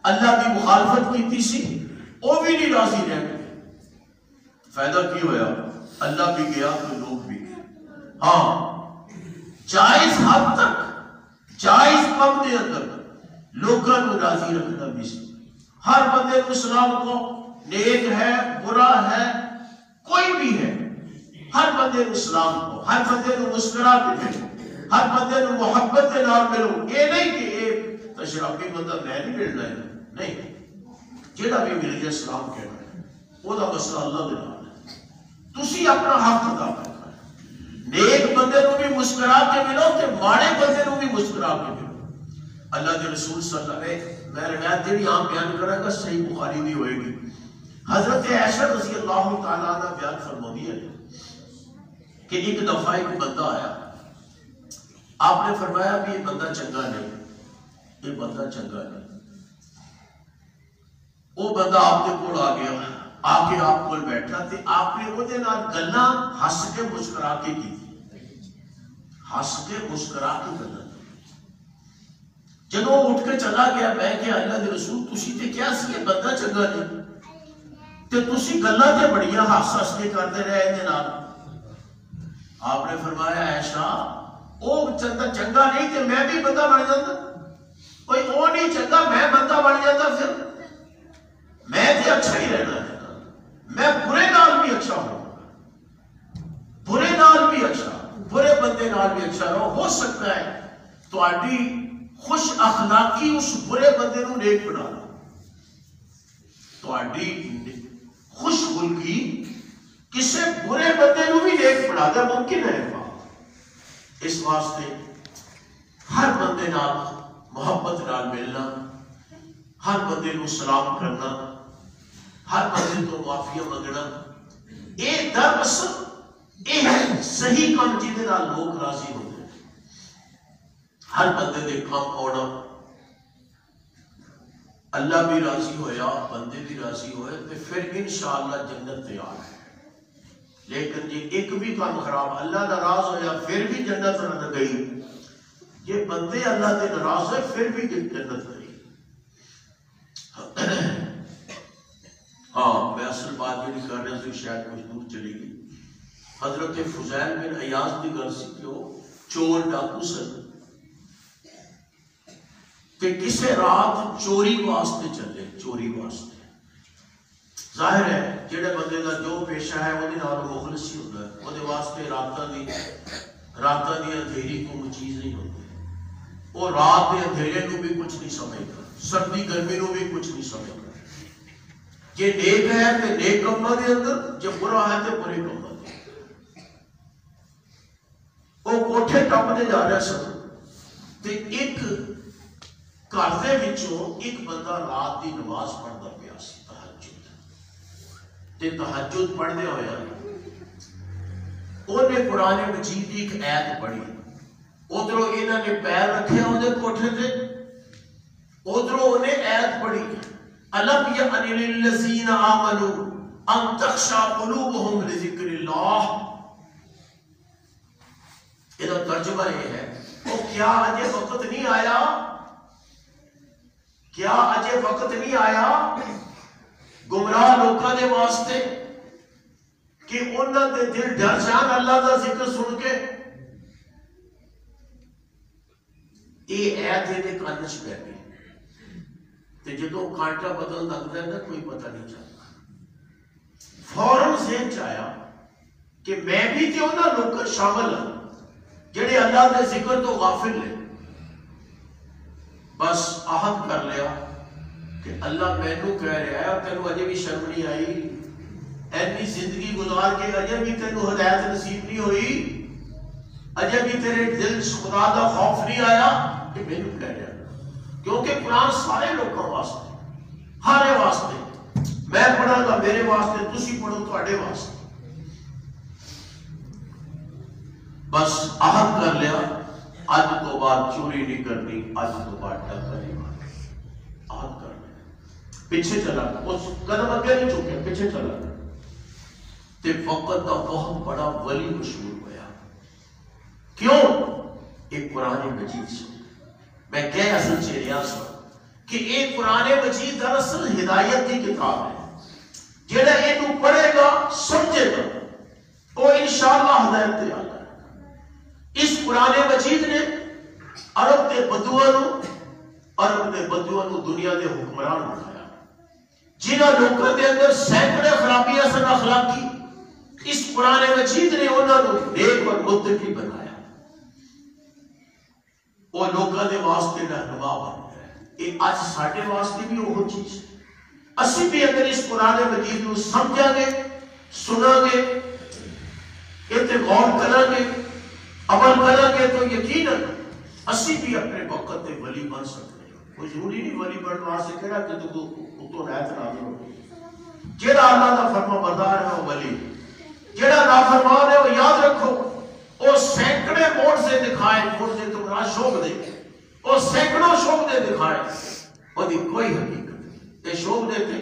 Speaker 1: اللہ کی مخالفت کی سی وہ بھی نہیں راضی رہ گئے، فائدہ کی ہویا، اللہ بھی گیا تو لوگ بھی گئے۔ ہاں جائز حد تک، جائز کم دے اندر لوگوں کو راضی رکھنا بھی سی، ہر بندے کو اسلام کو نیک ہے برا ہے کوئی بھی ہے، ہر بندے کو اسلام کو، ہر بندے کو مسکرا کے ملو، ہر بندے کو محبت کے نام ملو، یہ نہیں کہ ایک تشرابی بندہ میں نہیں ملنا ہے، نہیں، جیڑا بھی مل گیا اسلام کہنا ہے، وہ دا مسئلہ اللہ دے نال ہے، تسی اپنا حق ادا کرنا ہے، نیک بندے کو بھی مسکرا کے ملو تے ماڑے بندے کو بھی مسکرا کے ملو۔ اللہ کے رسول صلی اللہ علیہ وسلم، میں روایت تیری عام بیان کرے گا، صحیح بخاری بھی ہوئے گی، حضرت عائشہ رضی اللہ تعالیٰ عنہ بیان فرماتی ہے کہ ایک دفعہ ایک بندہ آیا، آپ نے فرمایا بھی یہ بندہ چنگا نہیں، یہ بندہ چنگا نہیں، وہ بندہ آپ کے کول آ گیا، آ کے آپ کول بیٹھا تے آپ نے وہ دے نال گلاں ہس کے مسکرا کے کی، ہس کے مسکرا کے گلاں، جب وہ اٹھ کے چلا گیا، میں کہ اللہ کے رسول تسی تے کیا سی یہ بندہ چنگا نہیں تے تسی گلاں تے بڑیاں ہس ہس کے کرتے رہے دے نال، آپ نے فرمایا عائشہ وہ چنگا نہیں تے میں بھی بندہ بن جاتا، کوئی وہ نہیں چنگا میں بندہ بن جاتا، پھر میں تے اچھا ہی رہنا ہے، میں برے نال بھی اچھا ہوں، برے نال بھی اچھا، برے بندے نال بھی اچھا رہو، ہو سکتا ہے تہاڈی خوش اخلاقی اس برے بندے نو نیک بنا دے، تہاڈی خوش خلقی کسی برے بندے نو بھی نیک بنا دے، ممکن ہے بات، اس واسطے ہر بندے نال محبت نال ملنا، ہر بندے نو سلام کرنا، ہر بندے تو معافی منگنا، یہ دراصل یہ صحیح کام جہدے نال لوگ راضی ہوتے ہیں، ہر بندے دے کام آنا، اللہ بھی راضی ہویا، بندے بھی راضی ہوئے، تو پھر انشاءاللہ جنت تیار ہے، لیکن جی ایک بھی کام خراب اللہ ناراض ہویا پھر بھی جنت نہ گئی، یہ بندے اللہ سے ناراض ہوئے پھر بھی جنت گئی۔ ہاں میں اصل بات یہ نہیں کر رہا تھی، شاید کچھ دور چلی گئی۔ حضرت فضیل بن عیاض کی گل سی کہ وہ چور ڈاکو سن کہ کسے رات چوری واسطے چلے، چوری واسطے۔ ظاہر ہے جڑے بندے کا جو پیشہ ہے وہ مخلص ہی ہوتا ہے، وہ واسطے راتاں دی اندھیری کوئی چیز نہیں ہوتی، وہ رات کے اندھیرے نو بھی کچھ نہیں سمجھتا، سردی گرمی نو بھی کچھ نہیں سمجھتا۔ جے نیک ہے تو نیک کماں دے اندر، جے برا ہے تو برے کماں دے۔ وہ کوٹھے ٹپدے جا رہے سن تے ایک گھر دے وچوں ایک بندہ رات دی نماز پڑھدا پیا سی، تہجد پڑھدے ہویا انہیں قرآن مجید کی ایک آیت پڑھی، ادھروں انہوں نے پیر رکھے انہیں کوٹھے تے، ادھروں انہیں آیت پڑھی الم یأن للذین آمنوا ان تخشع قلوبہم لذکر اللہ۔ یہ ترجمہ یہ ہے وہ کیا اجے وقت نہیں آیا، کیا اجے وقت نہیں آیا گمراہ لوکاں دے واسطے کہ انہاں دے دل ڈر جان اللہ دا ذکر سن کے۔ یہ ایت دے کان وچ پہ گئی تے جدوں کانٹا بدل لگدا ہے نا کوئی پتہ نہیں چلتا، فوراً ذہن چ آیا کہ میں بھی تے انہاں لوکاں شامل ہاں جڑے اللہ دے ذکر تو غافل ہیں۔ بس عہد کر لیا کہ اللہ مینوں کہہ رہا ہے تینوں اجے بھی شرم نہیں آئی، ایسی زندگی گزار کے اجے بھی تینوں ہدایت نصیب نہیں ہوئی، اجے بھی تیرے دل خدا دا خوف نہیں آیا کہ مینوں کہہ رہا ہے۔ کیونکہ قرآن سارے لوگوں واسطے، ہر واسطے، میں پڑھا گا میرے واسطے، تسی پڑھو تواڈے واسطے۔ بس عہد کر لیا اج تو بعد چوری نہیں کرنی، اج تو بعد ڈاکہ نہیں مارنا، عہد کر لیا۔ پیچھے چلا اس قدم اگے نہیں چکے، پیچھے چلا تے وقت کا بہت بڑا ولی مشہور ہوا۔ کیوں؟ ایک قرآن مجید سے میں کہہ اصل چیریا سا کہ ایک قرآن مجید دراصل ہدایت کی کتاب ہے، جڑا یہ پڑھے گا سمجھے گا وہ انشاءاللہ ہدایت تے آ جائے۔ اس قرآن مجید نے عرب دے بدوؤں نو دنیا دے حکمران بنایا، جنہاں لوکاں دے اندر سینکڑے خرابیاں سن اخلاقی، اس قرآن مجید نے انہاں نو نیک اور متقی بنایا۔ وہ لوکاں دے واسطے رہنما بن گیا۔ یہ اج ساڈے واسطے بھی وہ چیز ہے، اسی بھی اگر اس قرآن مجید نو سمجھا گے، سنا گے، تے غور کریں گے، عمل کریں گے تو یقیناً اسی بھی اپنے وقت کے ولی بن سکتے ہیں۔ کوئی ضروری نہیں ولی بننے واسطے کہنا کہ تو اتوں رہت نازل ہو۔ جہاں اللہ کا فرما بردار ہے وہ ولی، جہاں نافرمان ہے وہ یاد رکھو وہ سینکڑے موڑ سے دکھائے، موڑ سے تمہارا شوق دے، وہ سینکڑوں شوق دے دکھائے، وہ کوئی حقیقت نہیں۔ یہ شوق دے تھے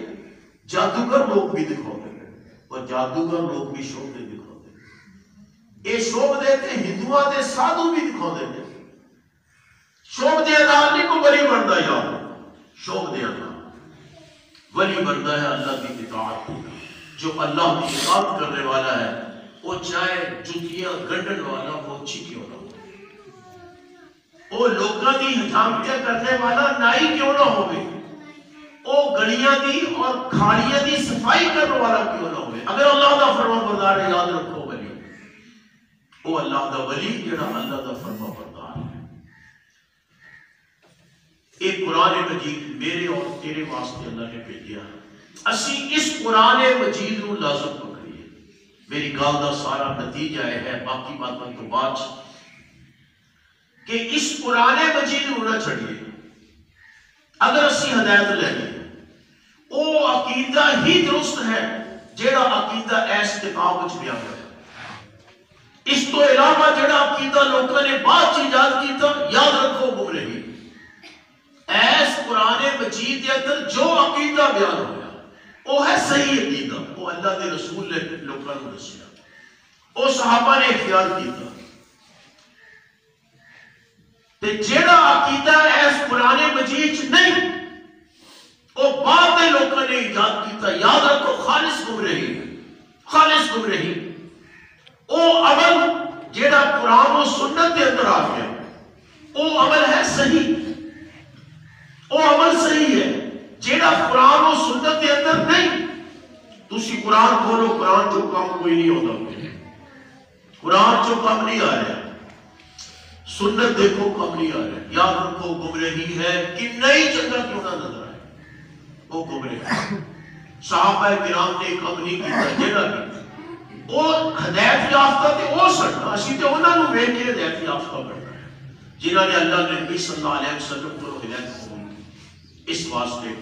Speaker 1: جادوگر لوگ بھی دکھاؤ دے، اور جادوگر لوگ بھی شوق دے دکھاؤ دے۔ یہ شوق دے تھے ہندوؤں دے سادھو بھی دکھاؤ دے تھے۔ شوق دے نال نہیں کو ولی بنتا، یاد شوق دے نال ولی بنتا ہے اللہ کی اطاعت۔ جو اللہ کی اطاعت کرنے والا ہے وہ چاہے جتیاں گنڈن والا وہ اچھی کیوں نہ ہو، وہ لوگوں کی حجامتیں کرنے والا نائی کیوں نہ ہو، وہ گلیاں دی اور کھاڑیاں دی صفائی کرنے والا کیوں نہ ہو، اگر اللہ دا فرما بردار ہے یاد رکھو ولی وہ اللہ دا ولی جڑا اللہ دا فرما بردار ہے۔ ایک قرآن مجید میرے اور تیرے واسطے اللہ نے بھیجا، اسی اس قرآن مجید نو لازم پکڑیے۔ میری گل دا سارا نتیجہ ہے، باقی باتوں تو بعد کہ اس قرآن مجید نو نہ چھڑیے۔ اگر اسی ہدایت لے لیں وہ عقیدہ ہی درست ہے جیڑا عقیدہ ایس کتاب وچ بیان ہے۔ اس تو علاوہ جڑا عقیدہ لوگوں نے بعد چ ایجاد کیتا، یاد رکھو گمراہی۔ ایس قرآن مجید کے اندر جو عقیدہ بیان ہوا وہ ہے صحیح عقیدہ، وہ اللہ کے رسول نے لوگوں کو دسیا۔ وہ صحابہ نے اختیار کیتا تے جیڑا عقیدہ اس قرآن مجید نہیں وہ بعد میں لوگوں نے ایجاد کیتا. یاد رکھو خالص گمراہی، خالص گمراہی. وہ عمل جیڑا قرآن و سنت کے اندر آ گیا وہ عمل ہے صحیح، وہ عمل صحیح ہے. جیڑا قرآن و سنت کے اندر نہیں، تسی قرآن کھولو، قرآن جو کم کوئی نہیں ہوتا، قرآن جو کم نہیں آ رہا، سنت دیکھو کم نہیں آ رہا. یاد رکھو گمراہی ہے کہ نہیں چنگا کیوں نہ نظر آئے وہ گمراہی. صحابہ کرام نے کم نہیں کیتا، جیڑا بھی وہ ہدایت یافتہ تھے وہ سڑنا، اسی تے انہاں نوں ویکھ کے ہدایت یافتہ بننا ہے جنہاں نے اللہ نے نبی صلی اللہ علیہ وسلم کو ہدایت قبول کی. اس واسطے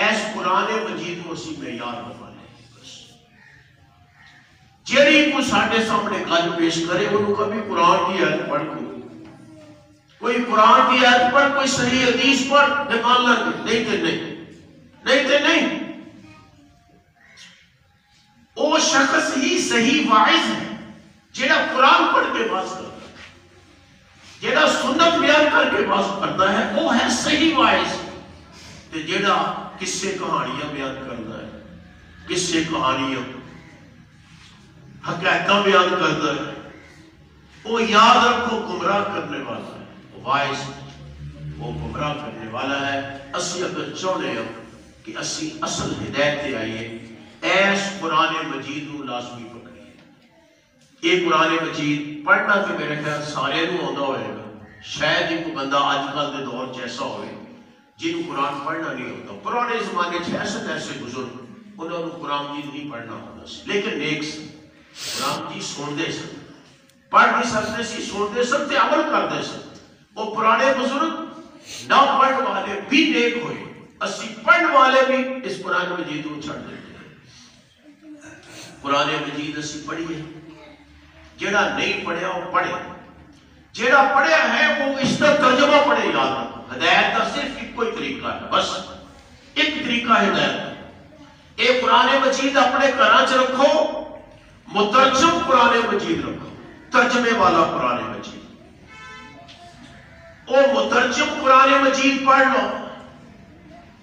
Speaker 1: ایس قرآن مجید کو اسی معیار بنا لیں. بس جیڑی کوئی ساڈے سامنے گل پیش کرے انہوں کبھی قرآن کی آیت پڑھ کو، کوئی قرآن کی آیت پڑھ، کوئی صحیح حدیث پڑھ، نکال لیں گے. نہیں تے نہیں، نہیں تے نہیں. وہ شخص ہی صحیح واعظ ہے جیڑا قرآن پڑھ کے باز کرتا ہے، جیڑا سنت بیان کر کے باز کرتا ہے وہ ہے صحیح واعظ. تے جیڑا قصے کہانیاں بیان کرتا ہے، قصے کہانیاں حقائقاں بیان کرتا ہے، وہ یاد رکھو گمراہ کرنے والا ہے. وہ واعظ وہ گمراہ کرنے والا ہے. اسی اگر چاہتے ہیں کہ اسی اصل ہدایت تے آئیے، ایس قرآن مجید کو لازمی پکڑیے. یہ قرآن مجید پڑھنا تو میرے خیال سارے نوں آندا ہوئے گا. شاید ایک بندہ آج کل کے دور جیسا ہوئے جن کو قرآن پڑھنا نہیں ہوتا. پرانے زمانے ایسے بزرگ انہوں نے قرآن مجید نہیں پڑھنا ہوتا سی، لیکن نیک سے قرآن مجید سنتے سن، پڑھ نہیں سکتے سی، سنتے سن تے عمل کرتے سن. وہ پرانے بزرگ نہ پڑھنے والے بھی نیک ہوئے، اسی پڑھنے والے بھی اس قرآن مجید کو چھڑ دیتے. قرآن مجید اسی پڑھیے، جیڑا نہیں پڑھیا وہ پڑھے، جیڑا پڑھیا ہے وہ اس کا ترجمہ پڑھے. یاد رکھو ہدایت کا صرف ایک کوئی طریقہ ہے، بس ایک طریقہ ہے ہدایت کا. اے قرآن مجید اپنے گھراں چ رکھو، مترجم قرآن مجید رکھو، ترجمے والا قرآن مجید. او مترجم قرآن مجید پڑھ لو.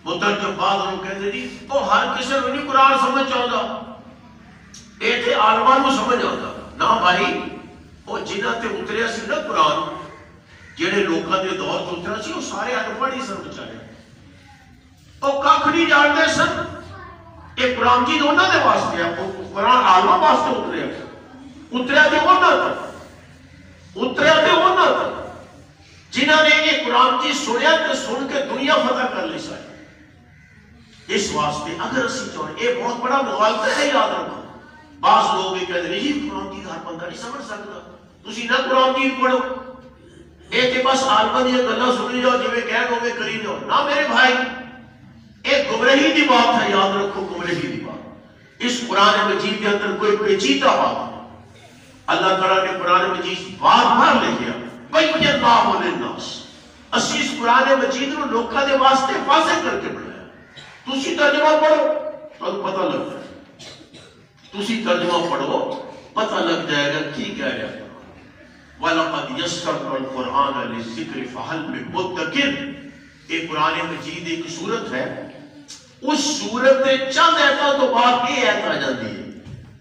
Speaker 1: مترجم بعد لوگ کہتے جی وہ ہر کسی کو نہیں قرآن سمجھ آتا، یہ تے عالمان کو سمجھ آتا. نہ بھائی، وہ جنہ تے اتریا سی نا قرآن، جہے لوگوں کے دور سے اترا سی وہ سارے انپڑھ ہی سن بچارے، وہ کھ نہیں جانتے سن. یہ قرآن جی انہوں نے واسطے ہے، قرآن عالماں واسطے اتریا، اتریا تے انہوں تک، اتریا تے انہوں تک جنہوں نے یہ قرآن جی سنیا تے سن کے دنیا فتح کر لی ساری. اس واسطے اگر اسی چاہے، یہ بہت بڑا مغالطہ ہے. یاد رکھو بعض لوگ یہ کہتے ہیں جی قرآن جی ہر بندہ نہیں سمجھ سکتا، تسی نہ قرآن جی پڑھو، یہ تے بس عالماں دی گلاں سنی جاؤ، جویں کہن ہوے کری جاؤ. نہ میرے بھائی، ایک گمراہی دی بات ہے. یاد رکھو گمراہی دی بات، اس قرآن مجید کے اندر کوئی پیچیدہ بات نہیں. اللہ تعالیٰ نے قرآن مجید بار بار لکھیا بین اللہ للناس. اسی اس قرآن مجید کو لوکاں دے واسطے واضح کر کے بنایا. تسی ترجمہ پڑھو تو پتہ لگ جائے، تسی ترجمہ پڑھو پتہ لگ جائے گا کی کہہ رہا ہے. وَلَقَدْ يَسَّرْنَا الْقُرْآنَ لِلذِّكْرِ فَهَلْ مِن مُدَّكِرٍ. یہ قرآن مجید ایک سورت ہے، اس سورت میں چند آیتوں تو بعد یہ آیت آ جاتی ہے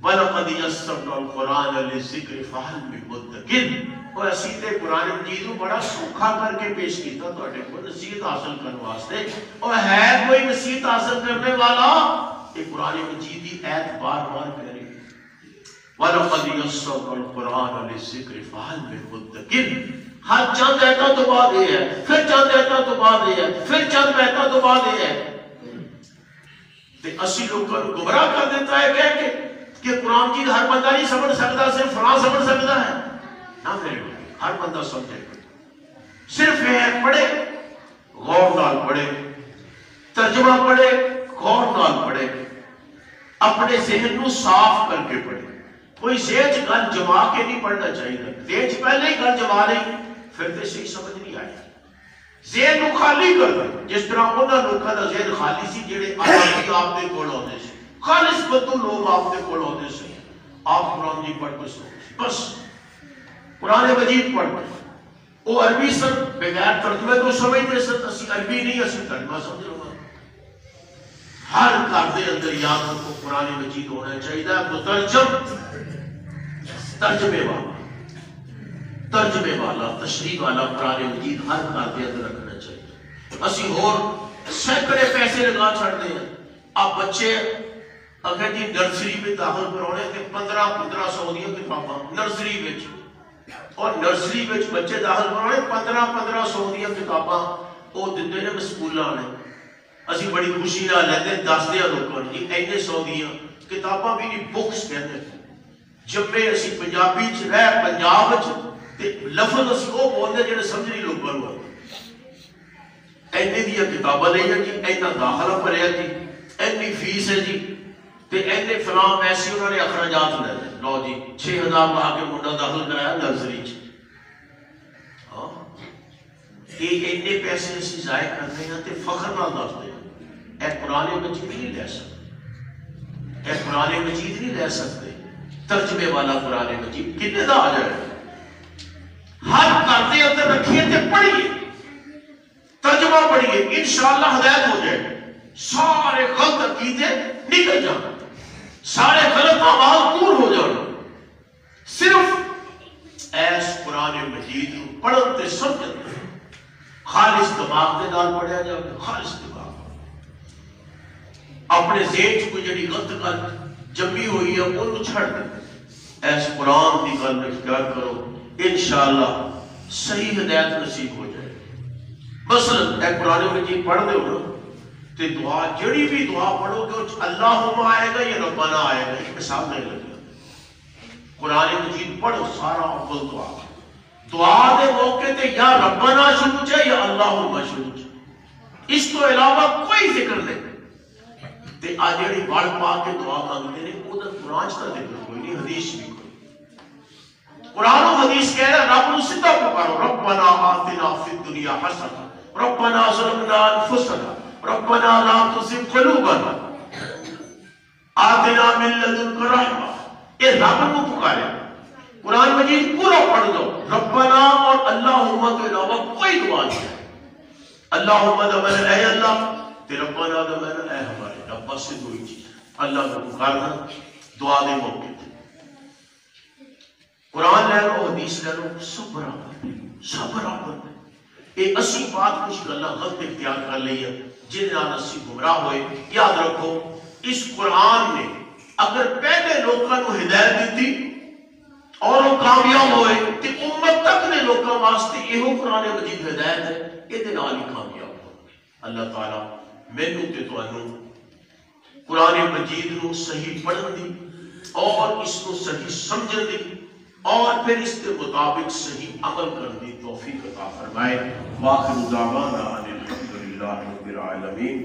Speaker 1: وَلَقَدْ يَسَّرْنَا الْقُرْآنَ لِلذِّكْرِ فَهَلْ مِن مُدَّكِرٍ. اور اسی تے قرآن مجید کو بڑا سوکھا کر کے پیش کیتا تواڈے کو نصیحت حاصل کرنے واسطے. اور ہے کوئی نصیحت حاصل کرنے والا؟ یہ قرآن مجید کی آیت بار بار کہہ رہی ہے وَلَقَدْ يَسَّرْنَا الْقُرْآنَ لِلذِّكْرِ فَهَلْ مِن مُدَّكِرٍ. ہر چند آیتوں تو بعد یہ ہے، پھر چند آیتوں تو بعد یہ ہے، پھر چند آیتوں تو بعد یہ ہے. تے اسی لوگوں کو گمراہ کر دیتا ہے کہہ کہ قرآن جی ہر بندہ نہیں سمجھ سکتا، صرف فلاں سمجھ سکتا ہے. نہ میرے بھائی، ہر بندہ سمجھے گا. صرف یہ پڑھے، غور نال پڑھے، ترجمہ پڑھے، غور نال پڑھے، اپنے ذہن کو صاف کر کے پڑھے. کوئی ذہن چ گل جما کے نہیں پڑھنا چاہیے. ذہن چ پہلے ہی گل جما لئی پھر تو صحیح سمجھ نہیں آئی. ذہن کو خالی کر دے، جس طرح انہاں لوکاں دا ذہن خالی سی جڑے آپ دے کول آتے سی، خالص بدو لوگ آپ دے کول آتے سی. آپ قرآن نہیں پڑھتے سو بس قرآن مجید پڑھتے وہ عربی سر بغیر ترجمے تو سمجھتے سر اسی عربی نہیں اسی ترجمہ سمجھ رہا ہر گھر دے اندر یاد رکھو قرآن مجید ہونا چاہیے مترجم ترجمے والا تشریح والا قرآن مجید ہر گھر دے اندر رکھنا چاہیے اسی اور سینکڑے پیسے لگا چھڑتے ہیں اب بچے اگر جی نرسری میں داخل کرانے تھے 1500 دیا کتاباں نرسری میں اور نرسری میں بچے داخل کرانے 1500 دیا کتاباں وہ دے نے سکول آنے اسی بڑی خوشی نہ لیتے دس دیا لوگوں جی اینے 100 دیا کتاباں بھی نہیں بکس کہتے جبے اسی پنجابی چ رہ پنجاب تے لفظ اسی وہ بولتے جڑے سمجھ نہیں لوگ بنوا اینے دیا کتاباں لے جی اینا داخلہ بھریا جی اینی فیس ہے جی تے اینے فلاں ایسی انہوں نے اخراجات لے لے لو جی 6000 لا کے منڈا داخل کرایا نرسری چ یہ اینے پیسے اسی ضائع کرتے ہیں تے فخر نہ دستے ہیں اے قرآن مجید نہیں لے سکتے اے قرآن مجید نہیں لے سکتے ترجمے والا قرآن مجید کتنے دا آ جائے ہر کرتے اندر رکھیے تے پڑھیے ترجمہ پڑھیے انشاءاللہ ہدایت ہو جائے سارے غلط عقیدے نکل جانا سارے غلط اعمال دور ہو جانا صرف ایس قرآن مجید کو پڑھتے سمجھتے خالص دماغ کے نال پڑھیا جائے خالص دماغ اپنے ذہن چ کوئی جڑی غلط گل جمی ہوئی ہے وہ چھڑ دے ایس قرآن کی گل میں اختیار کرو انشاءاللہ صحیح ہدایت نصیب ہو جائے مثلا اے قرآن مجید پڑھ دے ہو نا تے دعا جڑی بھی دعا پڑھو گے اللہم آئے گا یا ربنا آئے گا اس کے سامنے لگے قرآن مجید پڑھو سارا اول دعا دے موقع تے یا ربنا شروع چاہے یا اللہم شروع چاہے اس تو علاوہ کوئی ذکر نہیں تے آجڑی بڑ پا کے دعا مانگتے ہیں وہ تو قرآن کا ذکر کوئی نہیں حدیث بھی کوئی قرآن و حدیث کہہ رہا رب نو سیدھا پکارو ربنا آتنا فی الدنیا حسنہ ربنا ظلمنا انفسنا ربنا لا تزغ قلوبنا آتنا من لدنک رحمہ یہ رب کو پکارے قرآن مجید پورا پڑھ دو ربنا اور اللہم کے علاوہ کوئی دعا نہیں اللہم دمنا اے اللہ تے ربنا دمنا اے ہمارے رب سے کوئی چیز اللہ کو پکارنا دعا دے موقع تے قرآن لے لو حدیث لے لو سب برابر یہ اسی بات کچھ گلا غلط اختیار کر لی ہے جن نال اسی گمراہ ہوئے یاد رکھو اس قرآن نے اگر پہلے لوگوں کو ہدایت دیتی اور وہ کامیاب ہوئے تو امت تک نے لوگوں واسطے یہ قرآن مجید ہدایت ہے یہ نال ہی کامیاب ہو اللہ تعالیٰ مینوں تے تانوں قرآن مجید نو صحیح پڑھن دی اور اس کو صحیح سمجھن دی اور پھر اس کے مطابق صحیح عمل کرنے دی توفیق عطا فرمائے واخر دعوانا ان الحمد للہ رب العالمین